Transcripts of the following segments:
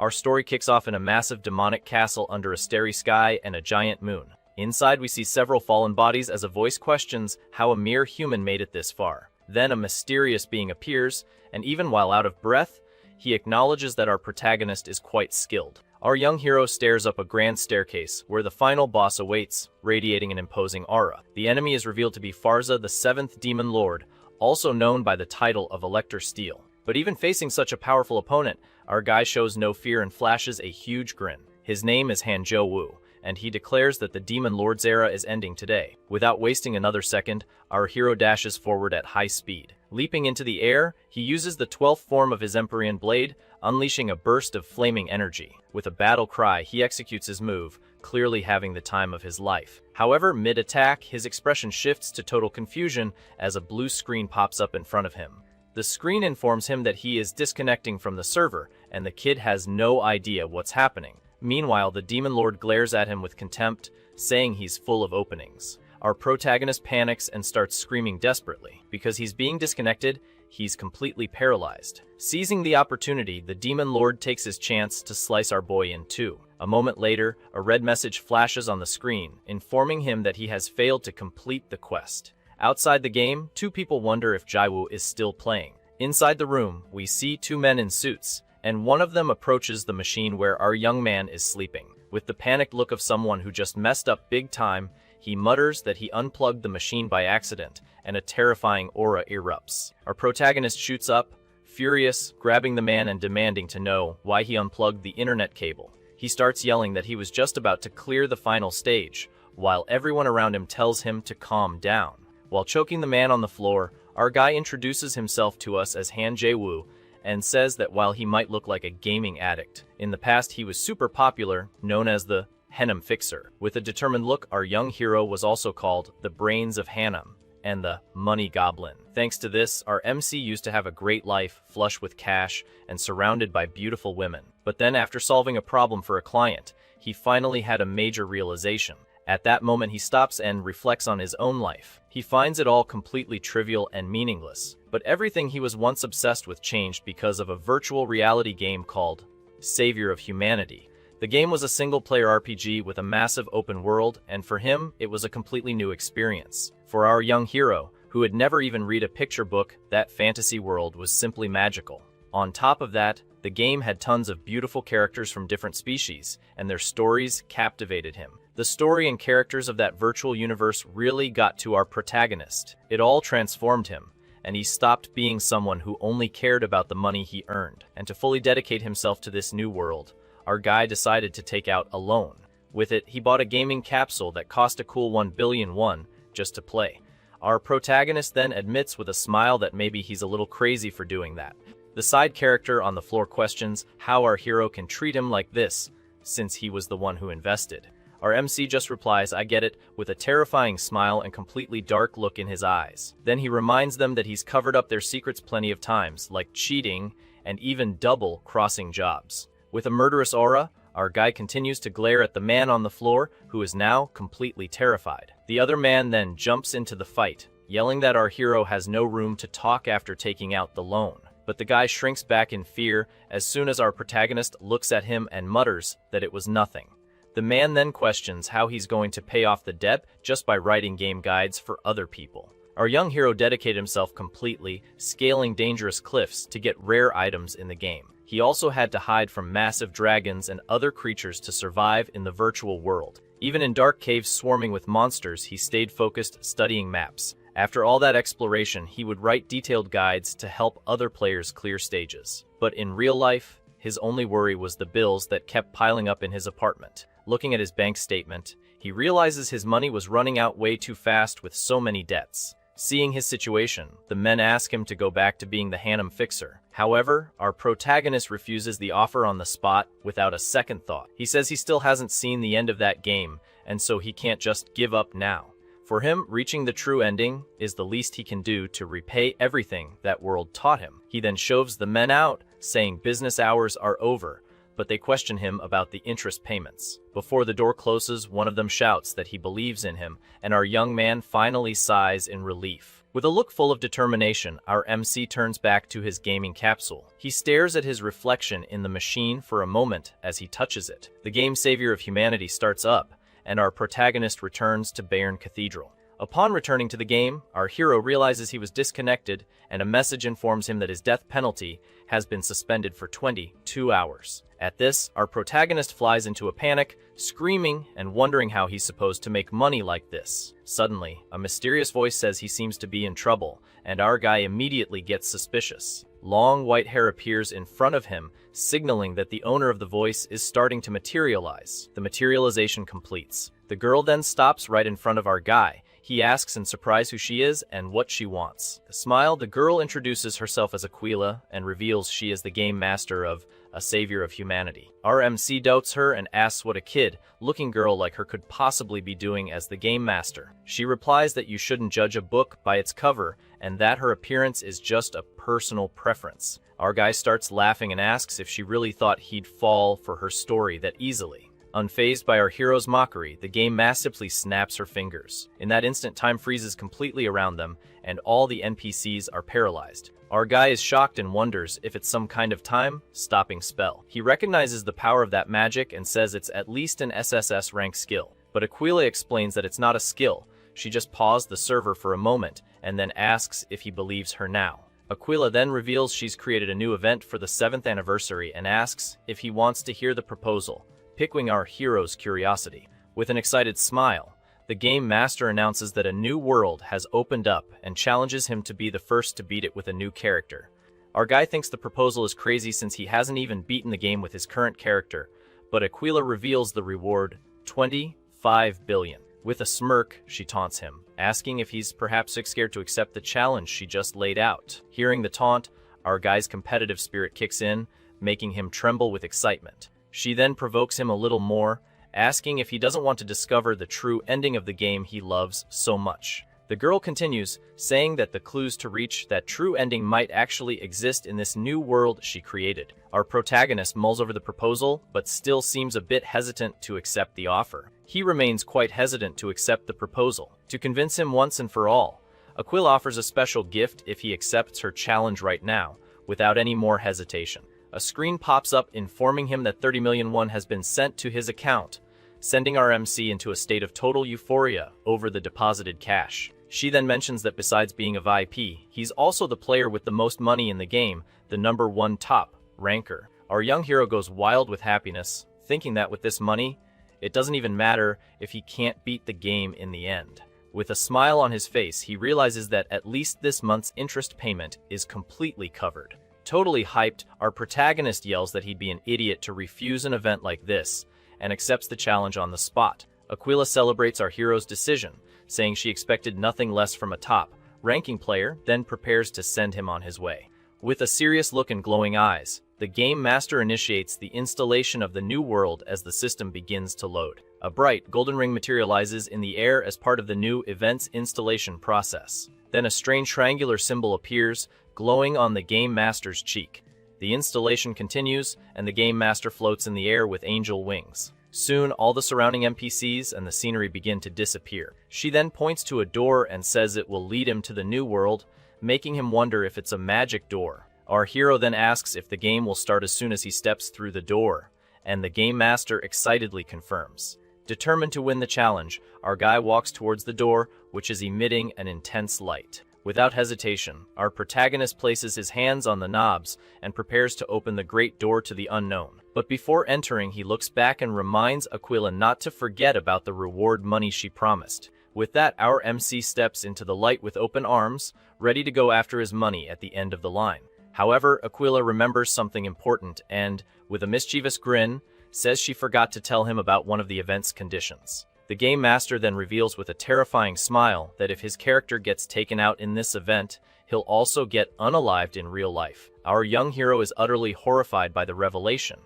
Our story kicks off in a massive demonic castle under a starry sky and a giant moon. Inside, we see several fallen bodies as a voice questions how a mere human made it this far. Then a mysterious being appears, and even while out of breath, he acknowledges that our protagonist is quite skilled. Our young hero stares up a grand staircase, where the final boss awaits, radiating an imposing aura. The enemy is revealed to be Farza, the 7th Demon Lord, also known by the title of Elector Steel. But even facing such a powerful opponent, our guy shows no fear and flashes a huge grin. His name is Hanjo Wu, and he declares that the Demon Lord's era is ending today. Without wasting another second, our hero dashes forward at high speed. Leaping into the air, he uses the 12th form of his Empyrean blade, unleashing a burst of flaming energy. With a battle cry, he executes his move, clearly having the time of his life. However, mid-attack, his expression shifts to total confusion as a blue screen pops up in front of him. The screen informs him that he is disconnecting from the server, and the kid has no idea what's happening. Meanwhile, the Demon Lord glares at him with contempt, saying he's full of openings. Our protagonist panics and starts screaming desperately. Because he's being disconnected, he's completely paralyzed. Seizing the opportunity, the Demon Lord takes his chance to slice our boy in two. A moment later, a red message flashes on the screen, informing him that he has failed to complete the quest. Outside the game, two people wonder if Jaiwoo is still playing. Inside the room, we see two men in suits, and one of them approaches the machine where our young man is sleeping. With the panicked look of someone who just messed up big time, he mutters that he unplugged the machine by accident, and a terrifying aura erupts. Our protagonist shoots up, furious, grabbing the man and demanding to know why he unplugged the internet cable. He starts yelling that he was just about to clear the final stage, while everyone around him tells him to calm down. While choking the man on the floor, our guy introduces himself to us as Han Jae-woo and says that while he might look like a gaming addict, in the past he was super popular, known as the Hanam Fixer. With a determined look, our young hero was also called the Brains of Hanam and the Money Goblin. Thanks to this, our MC used to have a great life, flush with cash, and surrounded by beautiful women. But then after solving a problem for a client, he finally had a major realization. At that moment, he stops and reflects on his own life. He finds it all completely trivial and meaningless. But everything he was once obsessed with changed because of a virtual reality game called Savior of Humanity. The game was a single-player RPG with a massive open world, and for him, it was a completely new experience. For our young hero, who had never even read a picture book, that fantasy world was simply magical. On top of that, the game had tons of beautiful characters from different species, and their stories captivated him. The story and characters of that virtual universe really got to our protagonist. It all transformed him, and he stopped being someone who only cared about the money he earned. And to fully dedicate himself to this new world, our guy decided to take out a loan. With it, he bought a gaming capsule that cost a cool 1 billion won just to play. Our protagonist then admits with a smile that maybe he's a little crazy for doing that. The side character on the floor questions how our hero can treat him like this, since he was the one who invested. Our MC just replies, "I get it," with a terrifying smile and completely dark look in his eyes. Then he reminds them that he's covered up their secrets plenty of times, like cheating and even double-crossing jobs. With a murderous aura, our guy continues to glare at the man on the floor, who is now completely terrified. The other man then jumps into the fight, yelling that our hero has no room to talk after taking out the loan. But the guy shrinks back in fear as soon as our protagonist looks at him and mutters that it was nothing. The man then questions how he's going to pay off the debt just by writing game guides for other people. Our young hero dedicated himself completely, scaling dangerous cliffs to get rare items in the game. He also had to hide from massive dragons and other creatures to survive in the virtual world. Even in dark caves swarming with monsters, he stayed focused, studying maps. After all that exploration, he would write detailed guides to help other players clear stages. But in real life, his only worry was the bills that kept piling up in his apartment. Looking at his bank statement, he realizes his money was running out way too fast with so many debts. Seeing his situation, the men ask him to go back to being the Hanam Fixer. However, our protagonist refuses the offer on the spot without a second thought. He says he still hasn't seen the end of that game, and so he can't just give up now. For him, reaching the true ending is the least he can do to repay everything that world taught him. He then shoves the men out, saying business hours are over, but they question him about the interest payments. Before the door closes, one of them shouts that he believes in him, and our young man finally sighs in relief. With a look full of determination, our MC turns back to his gaming capsule. He stares at his reflection in the machine for a moment as he touches it. The game savior of humanity starts up, and our protagonist returns to Bayern Cathedral. Upon returning to the game, our hero realizes he was disconnected, and a message informs him that his death penalty has been suspended for 22 hours. At this, our protagonist flies into a panic, screaming and wondering how he's supposed to make money like this. Suddenly, a mysterious voice says he seems to be in trouble, and our guy immediately gets suspicious. Long white hair appears in front of him, signaling that the owner of the voice is starting to materialize. The materialization completes. The girl then stops right in front of our guy. He asks in surprise who she is and what she wants. The smile, the girl introduces herself as Aquila and reveals she is the game master of a savior of humanity. Our MC doubts her and asks what a kid-looking girl like her could possibly be doing as the game master. She replies that you shouldn't judge a book by its cover and that her appearance is just a personal preference. Our guy starts laughing and asks if she really thought he'd fall for her story that easily. Unfazed by our hero's mockery, the game masterfully snaps her fingers. In that instant, time freezes completely around them, and all the NPCs are paralyzed. Our guy is shocked and wonders if it's some kind of time-stopping spell. He recognizes the power of that magic and says it's at least an SSS rank skill. But Aquila explains that it's not a skill. She just paused the server for a moment, and then asks if he believes her now. Aquila then reveals she's created a new event for the 7th anniversary and asks if he wants to hear the proposal, piquing our hero's curiosity. With an excited smile, the game master announces that a new world has opened up and challenges him to be the first to beat it with a new character. Our guy thinks the proposal is crazy since he hasn't even beaten the game with his current character, but Aquila reveals the reward, 25 billion. With a smirk, she taunts him, asking if he's perhaps scared to accept the challenge she just laid out. Hearing the taunt, our guy's competitive spirit kicks in, making him tremble with excitement. She then provokes him a little more, asking if he doesn't want to discover the true ending of the game he loves so much. The girl continues, saying that the clues to reach that true ending might actually exist in this new world she created. Our protagonist mulls over the proposal, but still seems a bit hesitant to accept the offer. He remains quite hesitant to accept the proposal. To convince him once and for all, Aquila offers a special gift if he accepts her challenge right now, without any more hesitation. A screen pops up informing him that 30 million won has been sent to his account, sending our MC into a state of total euphoria over the deposited cash. She then mentions that besides being a VIP, he's also the player with the most money in the game, the #1 top ranker. Our young hero goes wild with happiness, thinking that with this money, it doesn't even matter if he can't beat the game in the end. With a smile on his face, he realizes that at least this month's interest payment is completely covered. Totally hyped, our protagonist yells that he'd be an idiot to refuse an event like this, and accepts the challenge on the spot. Aquila celebrates our hero's decision, saying she expected nothing less from a top-ranking player, then prepares to send him on his way. With a serious look and glowing eyes, the game master initiates the installation of the new world as the system begins to load. A bright golden ring materializes in the air as part of the new event's installation process. Then a strange triangular symbol appears, glowing on the game master's cheek. The installation continues, and the game master floats in the air with angel wings. Soon, all the surrounding NPCs and the scenery begin to disappear. She then points to a door and says it will lead him to the new world, making him wonder if it's a magic door. Our hero then asks if the game will start as soon as he steps through the door, and the game master excitedly confirms. Determined to win the challenge, our guy walks towards the door, which is emitting an intense light. Without hesitation, our protagonist places his hands on the knobs and prepares to open the great door to the unknown. But before entering, he looks back and reminds Aquila not to forget about the reward money she promised. With that, our MC steps into the light with open arms, ready to go after his money at the end of the line. However, Aquila remembers something important and, with a mischievous grin, says she forgot to tell him about one of the event's conditions. The game master then reveals with a terrifying smile that if his character gets taken out in this event, he'll also get unalived in real life. Our young hero is utterly horrified by the revelation,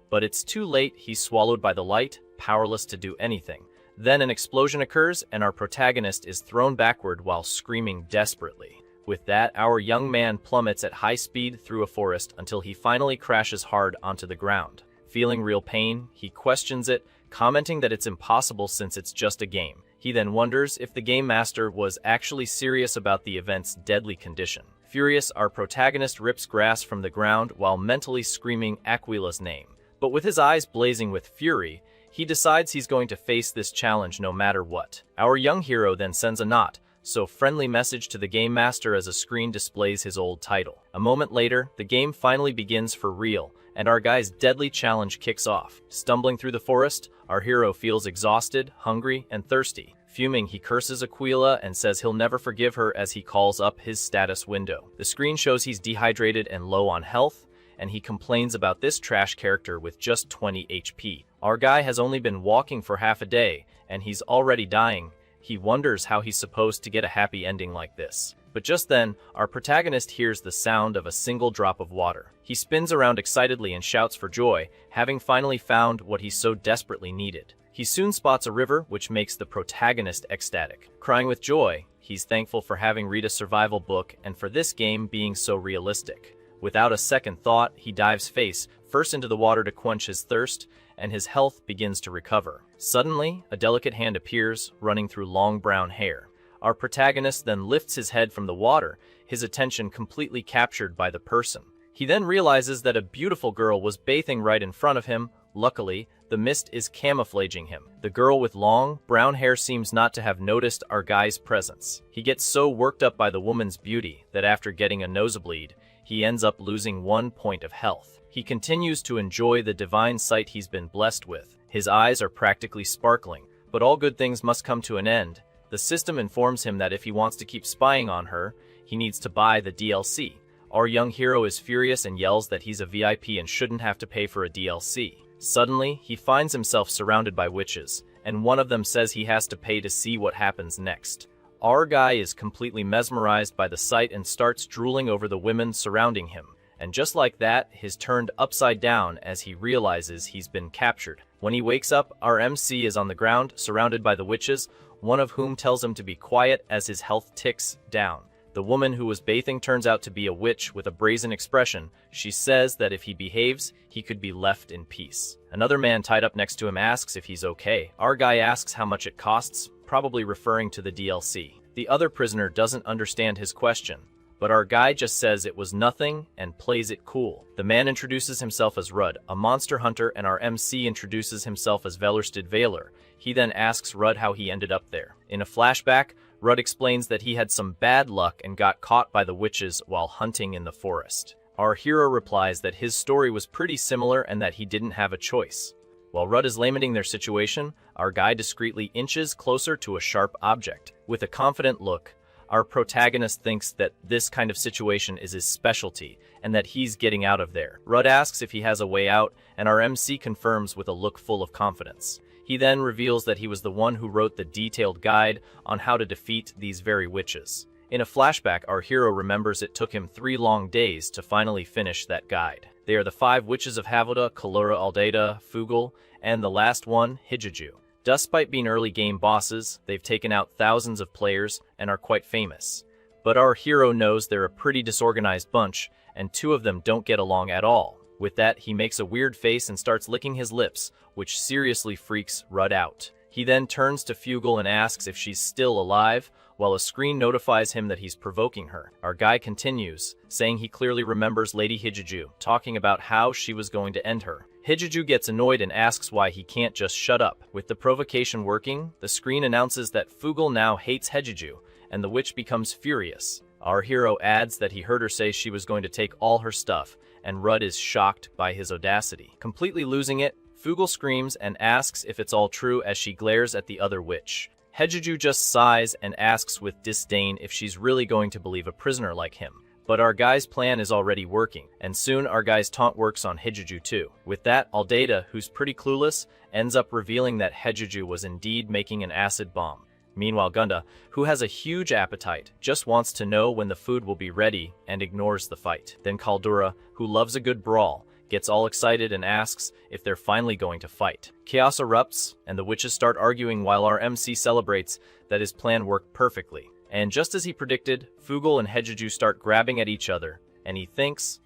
but it's too late. He's swallowed by the light, powerless to do anything. Then an explosion occurs and our protagonist is thrown backward while screaming desperately. With that, our young man plummets at high speed through a forest until he finally crashes hard onto the ground. Feeling real pain, he questions it, commenting that it's impossible since it's just a game. He then wonders if the game master was actually serious about the event's deadly condition. Furious, our protagonist rips grass from the ground while mentally screaming Aquila's name. But with his eyes blazing with fury, he decides he's going to face this challenge no matter what. Our young hero then sends a not so friendly message to the game master as a screen displays his old title. A moment later, the game finally begins for real, and our guy's deadly challenge kicks off. Stumbling through the forest, our hero feels exhausted, hungry, and thirsty. Fuming, he curses Aquila and says he'll never forgive her as he calls up his status window. The screen shows he's dehydrated and low on health, and he complains about this trash character with just 20 HP. Our guy has only been walking for half a day, and he's already dying. He wonders how he's supposed to get a happy ending like this. But just then, our protagonist hears the sound of a single drop of water. He spins around excitedly and shouts for joy, having finally found what he so desperately needed. He soon spots a river, which makes the protagonist ecstatic. Crying with joy, he's thankful for having read a survival book and for this game being so realistic. Without a second thought, he dives face first into the water to quench his thirst, and his health begins to recover. Suddenly, a delicate hand appears, running through long brown hair. Our protagonist then lifts his head from the water, his attention completely captured by the person. He then realizes that a beautiful girl was bathing right in front of him. Luckily, the mist is camouflaging him. The girl with long, brown hair seems not to have noticed our guy's presence. He gets so worked up by the woman's beauty that after getting a nosebleed, he ends up losing 1 point of health. He continues to enjoy the divine sight he's been blessed with. His eyes are practically sparkling, but all good things must come to an end. The system informs him that if he wants to keep spying on her, he needs to buy the DLC. Our young hero is furious and yells that he's a VIP and shouldn't have to pay for a DLC. Suddenly, he finds himself surrounded by witches, and one of them says he has to pay to see what happens next. Our guy is completely mesmerized by the sight and starts drooling over the women surrounding him. And just like that, he's turned upside down as he realizes he's been captured. When he wakes up, our MC is on the ground, surrounded by the witches, one of whom tells him to be quiet as his health ticks down. The woman who was bathing turns out to be a witch with a brazen expression. She says that if he behaves, he could be left in peace. Another man tied up next to him asks if he's okay. Our guy asks how much it costs, probably referring to the DLC. The other prisoner doesn't understand his question, but our guy just says it was nothing and plays it cool. The man introduces himself as Rudd, a monster hunter, and our MC introduces himself as Velerstad Valer. He then asks Rudd how he ended up there. In a flashback, Rudd explains that he had some bad luck and got caught by the witches while hunting in the forest. Our hero replies that his story was pretty similar and that he didn't have a choice. While Rudd is lamenting their situation, our guy discreetly inches closer to a sharp object. With a confident look, our protagonist thinks that this kind of situation is his specialty and that he's getting out of there. Rudd asks if he has a way out, and our MC confirms with a look full of confidence. He then reveals that he was the one who wrote the detailed guide on how to defeat these very witches. In a flashback, our hero remembers it took him 3 long days to finally finish that guide. They are the 5 witches of Havoda, Kalura Aldeda, Fugel, and the last one, Hijiju. Despite being early game bosses, they've taken out thousands of players and are quite famous. But our hero knows they're a pretty disorganized bunch, and 2 of them don't get along at all. With that, he makes a weird face and starts licking his lips, which seriously freaks Rudd out. He then turns to Fugel and asks if she's still alive, while a screen notifies him that he's provoking her. Our guy continues, saying he clearly remembers Lady Hijiju, talking about how she was going to end her. Hijiju gets annoyed and asks why he can't just shut up. With the provocation working, the screen announces that Fugel now hates Hijiju, and the witch becomes furious. Our hero adds that he heard her say she was going to take all her stuff, and Rudd is shocked by his audacity. Completely losing it, Fugel screams and asks if it's all true as she glares at the other witch. Hijiju just sighs and asks with disdain if she's really going to believe a prisoner like him. But our guy's plan is already working, and soon our guy's taunt works on Hijiju too. With that, Aldeda, who's pretty clueless, ends up revealing that Hijiju was indeed making an acid bomb. Meanwhile, Gunda, who has a huge appetite, just wants to know when the food will be ready and ignores the fight. Then Kaldura, who loves a good brawl, gets all excited and asks if they're finally going to fight. Chaos erupts, and the witches start arguing while our MC celebrates that his plan worked perfectly. And just as he predicted, Fugel and Hijiju start grabbing at each other, and he thinks,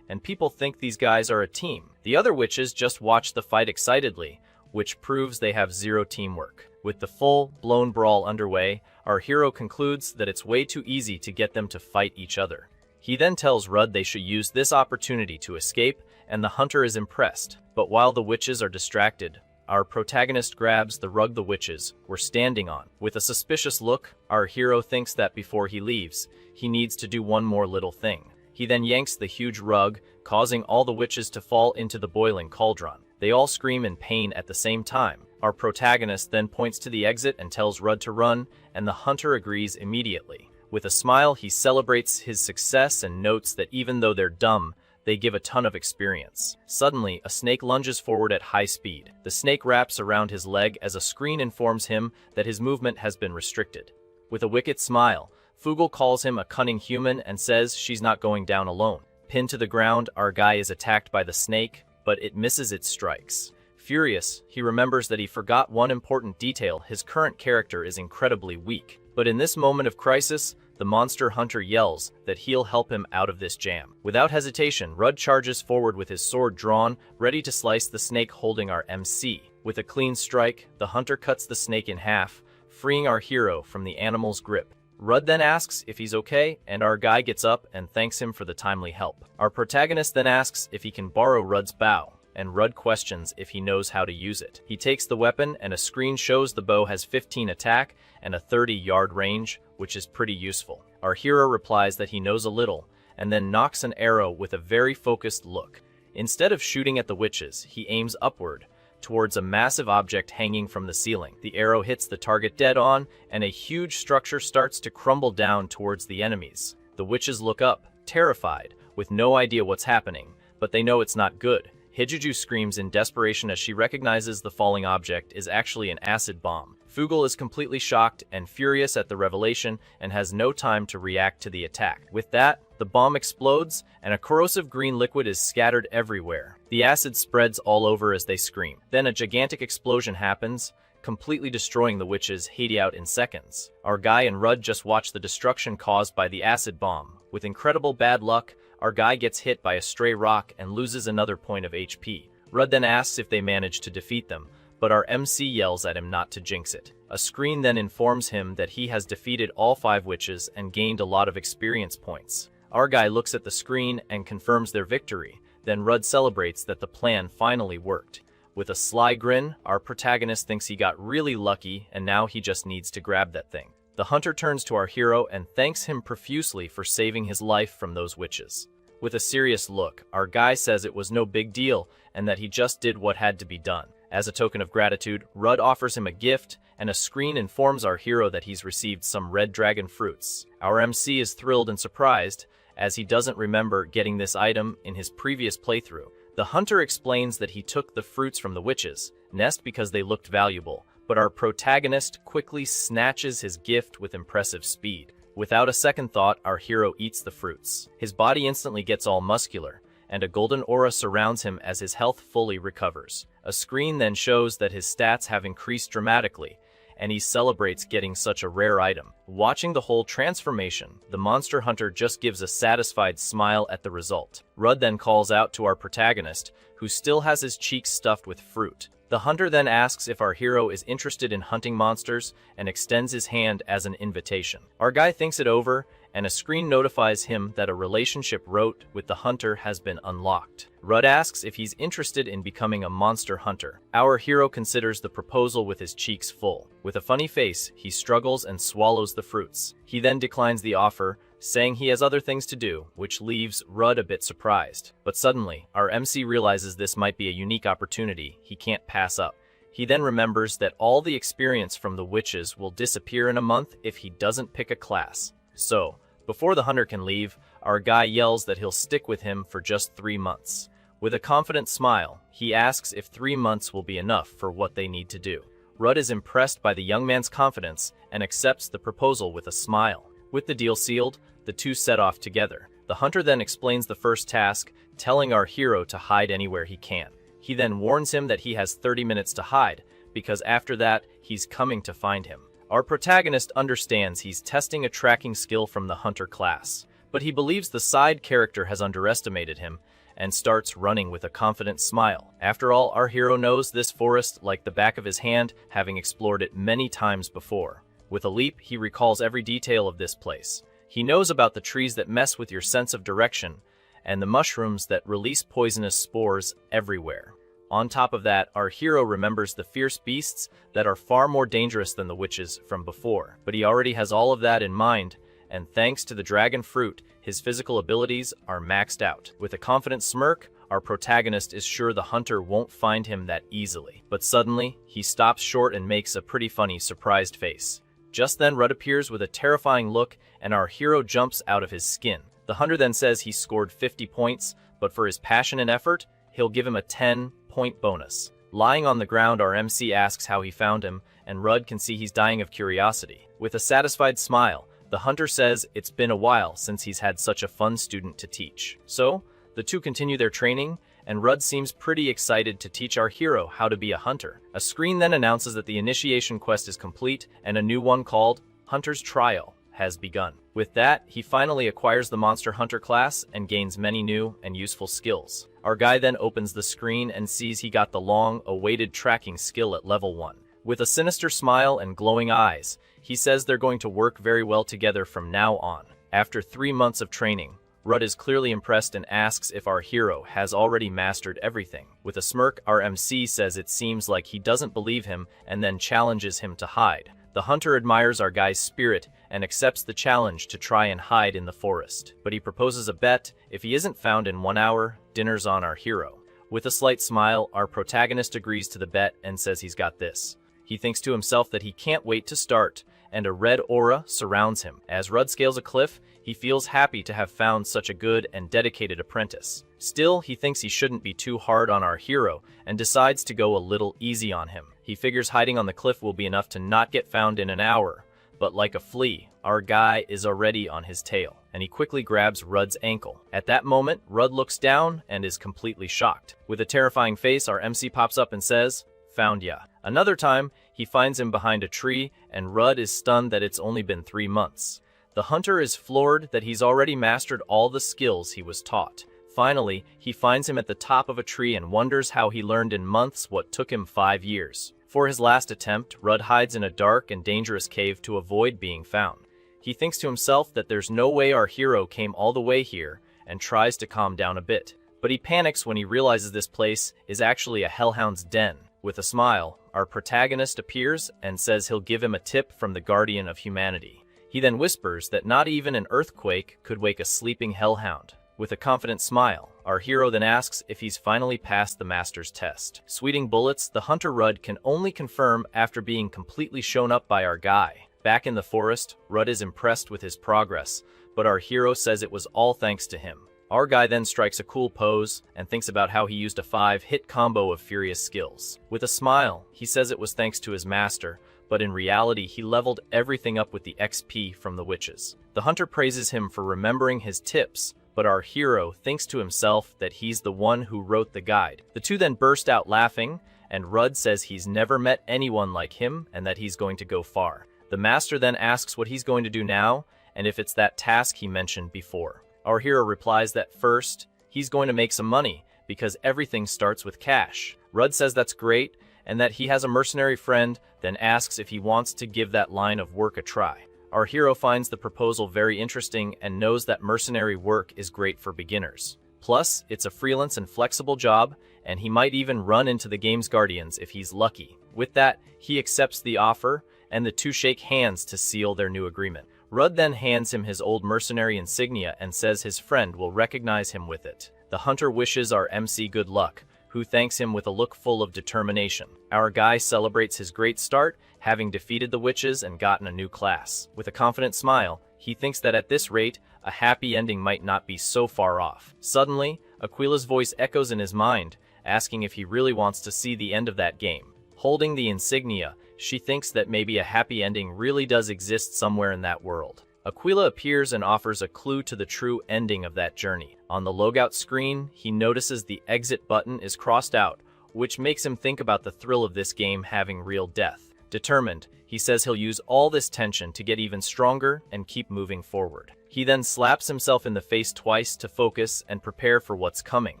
and people think these guys are a team. The other witches just watch the fight excitedly, which proves they have zero teamwork. With the full-blown brawl underway, our hero concludes that it's way too easy to get them to fight each other. He then tells Rudd they should use this opportunity to escape, and the hunter is impressed. But while the witches are distracted, our protagonist grabs the rug the witches were standing on. With a suspicious look, our hero thinks that before he leaves, he needs to do one more little thing. He then yanks the huge rug, causing all the witches to fall into the boiling cauldron. They all scream in pain at the same time. Our protagonist then points to the exit and tells Rudd to run, and the hunter agrees immediately. With a smile, he celebrates his success and notes that even though they're dumb, they give a ton of experience. Suddenly, a snake lunges forward at high speed. The snake wraps around his leg as a screen informs him that his movement has been restricted. With a wicked smile, Fugle calls him a cunning human and says she's not going down alone. Pinned to the ground, our guy is attacked by the snake, but it misses its strikes. Furious, he remembers that he forgot one important detail: his current character is incredibly weak. But in this moment of crisis, the monster hunter yells that he'll help him out of this jam. Without hesitation, Rudd charges forward with his sword drawn, ready to slice the snake holding our MC. With a clean strike, the hunter cuts the snake in half, freeing our hero from the animal's grip. Rudd then asks if he's okay, and our guy gets up and thanks him for the timely help. Our protagonist then asks if he can borrow Rudd's bow, and Rudd questions if he knows how to use it. He takes the weapon, and a screen shows the bow has 15 attack and a 30-yard range, which is pretty useful. Our hero replies that he knows a little, and then knocks an arrow with a very focused look. Instead of shooting at the witches, he aims upward, towards a massive object hanging from the ceiling. The arrow hits the target dead on, and a huge structure starts to crumble down towards the enemies. The witches look up, terrified, with no idea what's happening, but they know it's not good. Hijuju screams in desperation as she recognizes the falling object is actually an acid bomb. Fugle is completely shocked and furious at the revelation and has no time to react to the attack. With that, the bomb explodes and a corrosive green liquid is scattered everywhere. The acid spreads all over as they scream. Then a gigantic explosion happens, completely destroying the witches out in seconds. Our guy and Rudd just watch the destruction caused by the acid bomb. With incredible bad luck, our guy gets hit by a stray rock and loses another point of HP. Rudd then asks if they manage to defeat them, but our MC yells at him not to jinx it. A screen then informs him that he has defeated all 5 witches and gained a lot of experience points. Our guy looks at the screen and confirms their victory. Then Rudd celebrates that the plan finally worked. With a sly grin, our protagonist thinks he got really lucky and now he just needs to grab that thing. The hunter turns to our hero and thanks him profusely for saving his life from those witches. With a serious look, our guy says it was no big deal and that he just did what had to be done. As a token of gratitude, Rudd offers him a gift, and a screen informs our hero that he's received some red dragon fruits. Our MC is thrilled and surprised, as he doesn't remember getting this item in his previous playthrough. The hunter explains that he took the fruits from the witches' nest because they looked valuable, but our protagonist quickly snatches his gift with impressive speed. Without a second thought, our hero eats the fruits. His body instantly gets all muscular, and a golden aura surrounds him as his health fully recovers. A screen then shows that his stats have increased dramatically, and he celebrates getting such a rare item. Watching the whole transformation, the monster hunter just gives a satisfied smile at the result. Rudd then calls out to our protagonist, who still has his cheeks stuffed with fruit. The hunter then asks if our hero is interested in hunting monsters and extends his hand as an invitation. Our guy thinks it over, and a screen notifies him that a relationship wrote with the hunter has been unlocked. Rudd asks if he's interested in becoming a monster hunter. Our hero considers the proposal with his cheeks full. With a funny face, he struggles and swallows the fruits. He then declines the offer, saying he has other things to do, which leaves Rudd a bit surprised. But suddenly, our MC realizes this might be a unique opportunity he can't pass up. He then remembers that all the experience from the witches will disappear in a month if he doesn't pick a class. So, before the hunter can leave, our guy yells that he'll stick with him for just 3 months. With a confident smile, he asks if 3 months will be enough for what they need to do. Rudd is impressed by the young man's confidence and accepts the proposal with a smile. With the deal sealed, the two set off together. The hunter then explains the first task, telling our hero to hide anywhere he can. He then warns him that he has 30 minutes to hide, because after that, he's coming to find him. Our protagonist understands he's testing a tracking skill from the hunter class, but he believes the side character has underestimated him, and starts running with a confident smile. After all, our hero knows this forest like the back of his hand, having explored it many times before. With a leap, he recalls every detail of this place. He knows about the trees that mess with your sense of direction, and the mushrooms that release poisonous spores everywhere. On top of that, our hero remembers the fierce beasts that are far more dangerous than the witches from before. But he already has all of that in mind, and thanks to the dragon fruit, his physical abilities are maxed out. With a confident smirk, our protagonist is sure the hunter won't find him that easily. But suddenly, he stops short and makes a pretty funny surprised face. Just then, Rudd appears with a terrifying look, and our hero jumps out of his skin. The hunter then says he scored 50 points, but for his passion and effort, he'll give him a 10-point bonus. Lying on the ground, our MC asks how he found him, and Rudd can see he's dying of curiosity. With a satisfied smile, the hunter says it's been a while since he's had such a fun student to teach. So, the two continue their training, and Rudd seems pretty excited to teach our hero how to be a hunter. A screen then announces that the initiation quest is complete, and a new one called Hunter's Trial has begun. With that, he finally acquires the Monster Hunter class and gains many new and useful skills. Our guy then opens the screen and sees he got the long-awaited tracking skill at level 1. With a sinister smile and glowing eyes, he says they're going to work very well together from now on. After 3 months of training, Rudd is clearly impressed and asks if our hero has already mastered everything. With a smirk, our MC says it seems like he doesn't believe him and then challenges him to hide. The hunter admires our guy's spirit and accepts the challenge to try and hide in the forest. But he proposes a bet: if he isn't found in 1 hour, dinner's on our hero. With a slight smile, our protagonist agrees to the bet and says he's got this. He thinks to himself that he can't wait to start, and a red aura surrounds him. As Rudd scales a cliff, he feels happy to have found such a good and dedicated apprentice. Still, he thinks he shouldn't be too hard on our hero and decides to go a little easy on him. He figures hiding on the cliff will be enough to not get found in an hour, but like a flea, our guy is already on his tail, and he quickly grabs Rudd's ankle. At that moment, Rudd looks down and is completely shocked. With a terrifying face, our MC pops up and says, "Found ya." Another time, he finds him behind a tree, and Rudd is stunned that it's only been 3 months. The hunter is floored that he's already mastered all the skills he was taught. Finally, he finds him at the top of a tree and wonders how he learned in months what took him 5 years. For his last attempt, Rudd hides in a dark and dangerous cave to avoid being found. He thinks to himself that there's no way our hero came all the way here and tries to calm down a bit. But he panics when he realizes this place is actually a hellhound's den. With a smile, our protagonist appears and says he'll give him a tip from the guardian of humanity. He then whispers that not even an earthquake could wake a sleeping hellhound. With a confident smile, our hero then asks if he's finally passed the master's test. Sweeting bullets, the hunter Rudd can only confirm after being completely shown up by our guy. Back in the forest, Rudd is impressed with his progress, but our hero says it was all thanks to him. Our guy then strikes a cool pose and thinks about how he used a 5-hit combo of furious skills. With a smile, he says it was thanks to his master, but in reality he leveled everything up with the XP from the witches. The hunter praises him for remembering his tips, but our hero thinks to himself that he's the one who wrote the guide. The two then burst out laughing, and Rudd says he's never met anyone like him and that he's going to go far. The master then asks what he's going to do now, and if it's that task he mentioned before. Our hero replies that first, he's going to make some money, because everything starts with cash. Rudd says that's great, and that he has a mercenary friend, then asks if he wants to give that line of work a try. Our hero finds the proposal very interesting and knows that mercenary work is great for beginners. Plus, it's a freelance and flexible job, and he might even run into the game's guardians if he's lucky. With that, he accepts the offer, and the two shake hands to seal their new agreement. Rudd then hands him his old mercenary insignia and says his friend will recognize him with it. The hunter wishes our MC good luck, who thanks him with a look full of determination. Our guy celebrates his great start, having defeated the witches and gotten a new class. With a confident smile, he thinks that at this rate, a happy ending might not be so far off. Suddenly, Aquila's voice echoes in his mind, asking if he really wants to see the end of that game. Holding the insignia, she thinks that maybe a happy ending really does exist somewhere in that world. Aquila appears and offers a clue to the true ending of that journey. On the logout screen, he notices the exit button is crossed out, which makes him think about the thrill of this game having real death. Determined, he says he'll use all this tension to get even stronger and keep moving forward. He then slaps himself in the face twice to focus and prepare for what's coming.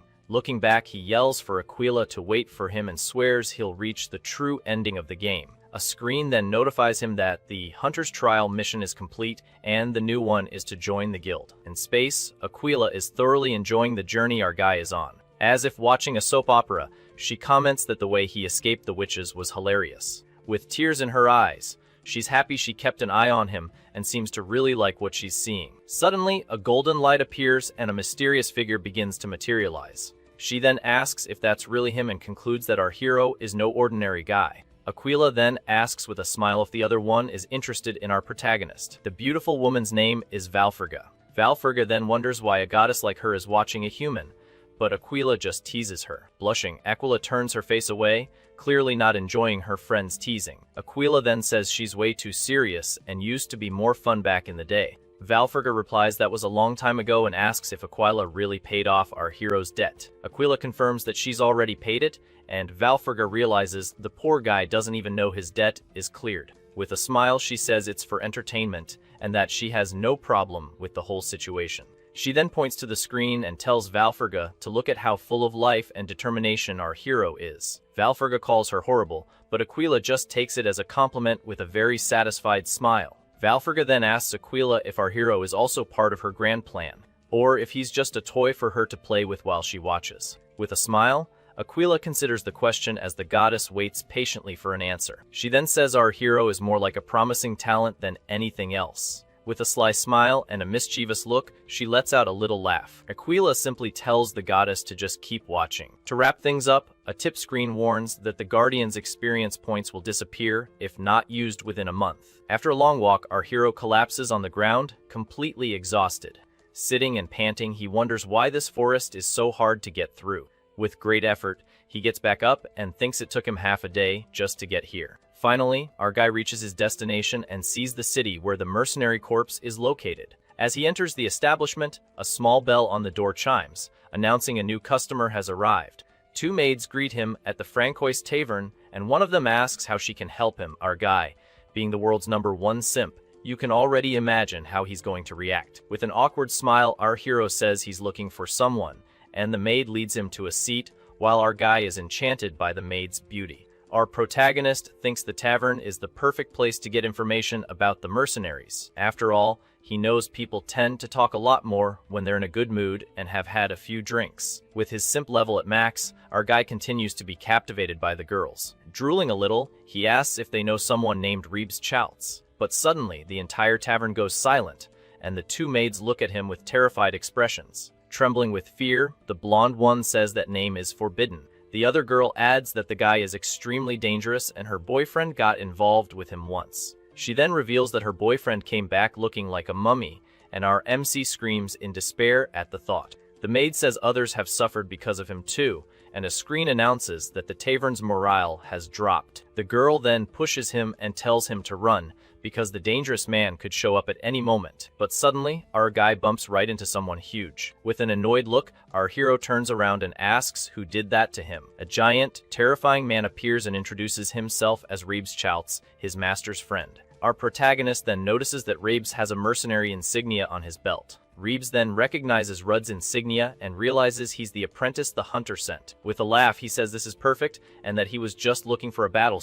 Looking back, he yells for Aquila to wait for him and swears he'll reach the true ending of the game. A screen then notifies him that the Hunter's Trial mission is complete and the new one is to join the guild. In space, Aquila is thoroughly enjoying the journey our guy is on. As if watching a soap opera, she comments that the way he escaped the witches was hilarious. With tears in her eyes, she's happy she kept an eye on him and seems to really like what she's seeing. Suddenly, a golden light appears and a mysterious figure begins to materialize. She then asks if that's really him and concludes that our hero is no ordinary guy. Aquila then asks with a smile if the other one is interested in our protagonist. The beautiful woman's name is Valfurga. Valfurga then wonders why a goddess like her is watching a human, but Aquila just teases her. Blushing, Aquila turns her face away, clearly not enjoying her friend's teasing. Aquila then says she's way too serious and used to be more fun back in the day. Valfurga replies that was a long time ago and asks if Aquila really paid off our hero's debt. Aquila confirms that she's already paid it, and Valfurga realizes the poor guy doesn't even know his debt is cleared. With a smile, she says it's for entertainment and that she has no problem with the whole situation. She then points to the screen and tells Valfurga to look at how full of life and determination our hero is. Valfurga calls her horrible, but Aquila just takes it as a compliment with a very satisfied smile. Valfurga then asks Aquila if our hero is also part of her grand plan, or if he's just a toy for her to play with while she watches. With a smile, Aquila considers the question as the goddess waits patiently for an answer. She then says our hero is more like a promising talent than anything else. With a sly smile and a mischievous look, she lets out a little laugh. Aquila simply tells the goddess to just keep watching. To wrap things up, a tip screen warns that the Guardian's experience points will disappear if not used within a month. After a long walk, our hero collapses on the ground, completely exhausted. Sitting and panting, he wonders why this forest is so hard to get through. With great effort, he gets back up and thinks it took him half a day just to get here. Finally, our guy reaches his destination and sees the city where the mercenary corps is located. As he enters the establishment, a small bell on the door chimes, announcing a new customer has arrived. Two maids greet him at the Francois Tavern, and one of them asks how she can help him. Our guy, being the world's #1 simp, you can already imagine how he's going to react. With an awkward smile, our hero says he's looking for someone, and the maid leads him to a seat while our guy is enchanted by the maid's beauty. Our protagonist thinks the tavern is the perfect place to get information about the mercenaries. After all, he knows people tend to talk a lot more when they're in a good mood and have had a few drinks. With his simp level at max, our guy continues to be captivated by the girls. Drooling a little, he asks if they know someone named Rebes Choutz. But suddenly, the entire tavern goes silent, and the two maids look at him with terrified expressions. Trembling with fear, the blonde one says that name is forbidden. The other girl adds that the guy is extremely dangerous and her boyfriend got involved with him once. She then reveals that her boyfriend came back looking like a mummy, and our MC screams in despair at the thought. The maid says others have suffered because of him too, and a screen announces that the tavern's morale has dropped. The girl then pushes him and tells him to run, because the dangerous man could show up at any moment. But suddenly, our guy bumps right into someone huge. With an annoyed look, our hero turns around and asks who did that to him. A giant, terrifying man appears and introduces himself as Rebes Choutz, his master's friend. Our protagonist then notices that Rebes has a mercenary insignia on his belt. Rebes then recognizes Rudd's insignia and realizes he's the apprentice the hunter sent. With a laugh, he says this is perfect and that he was just looking for a battle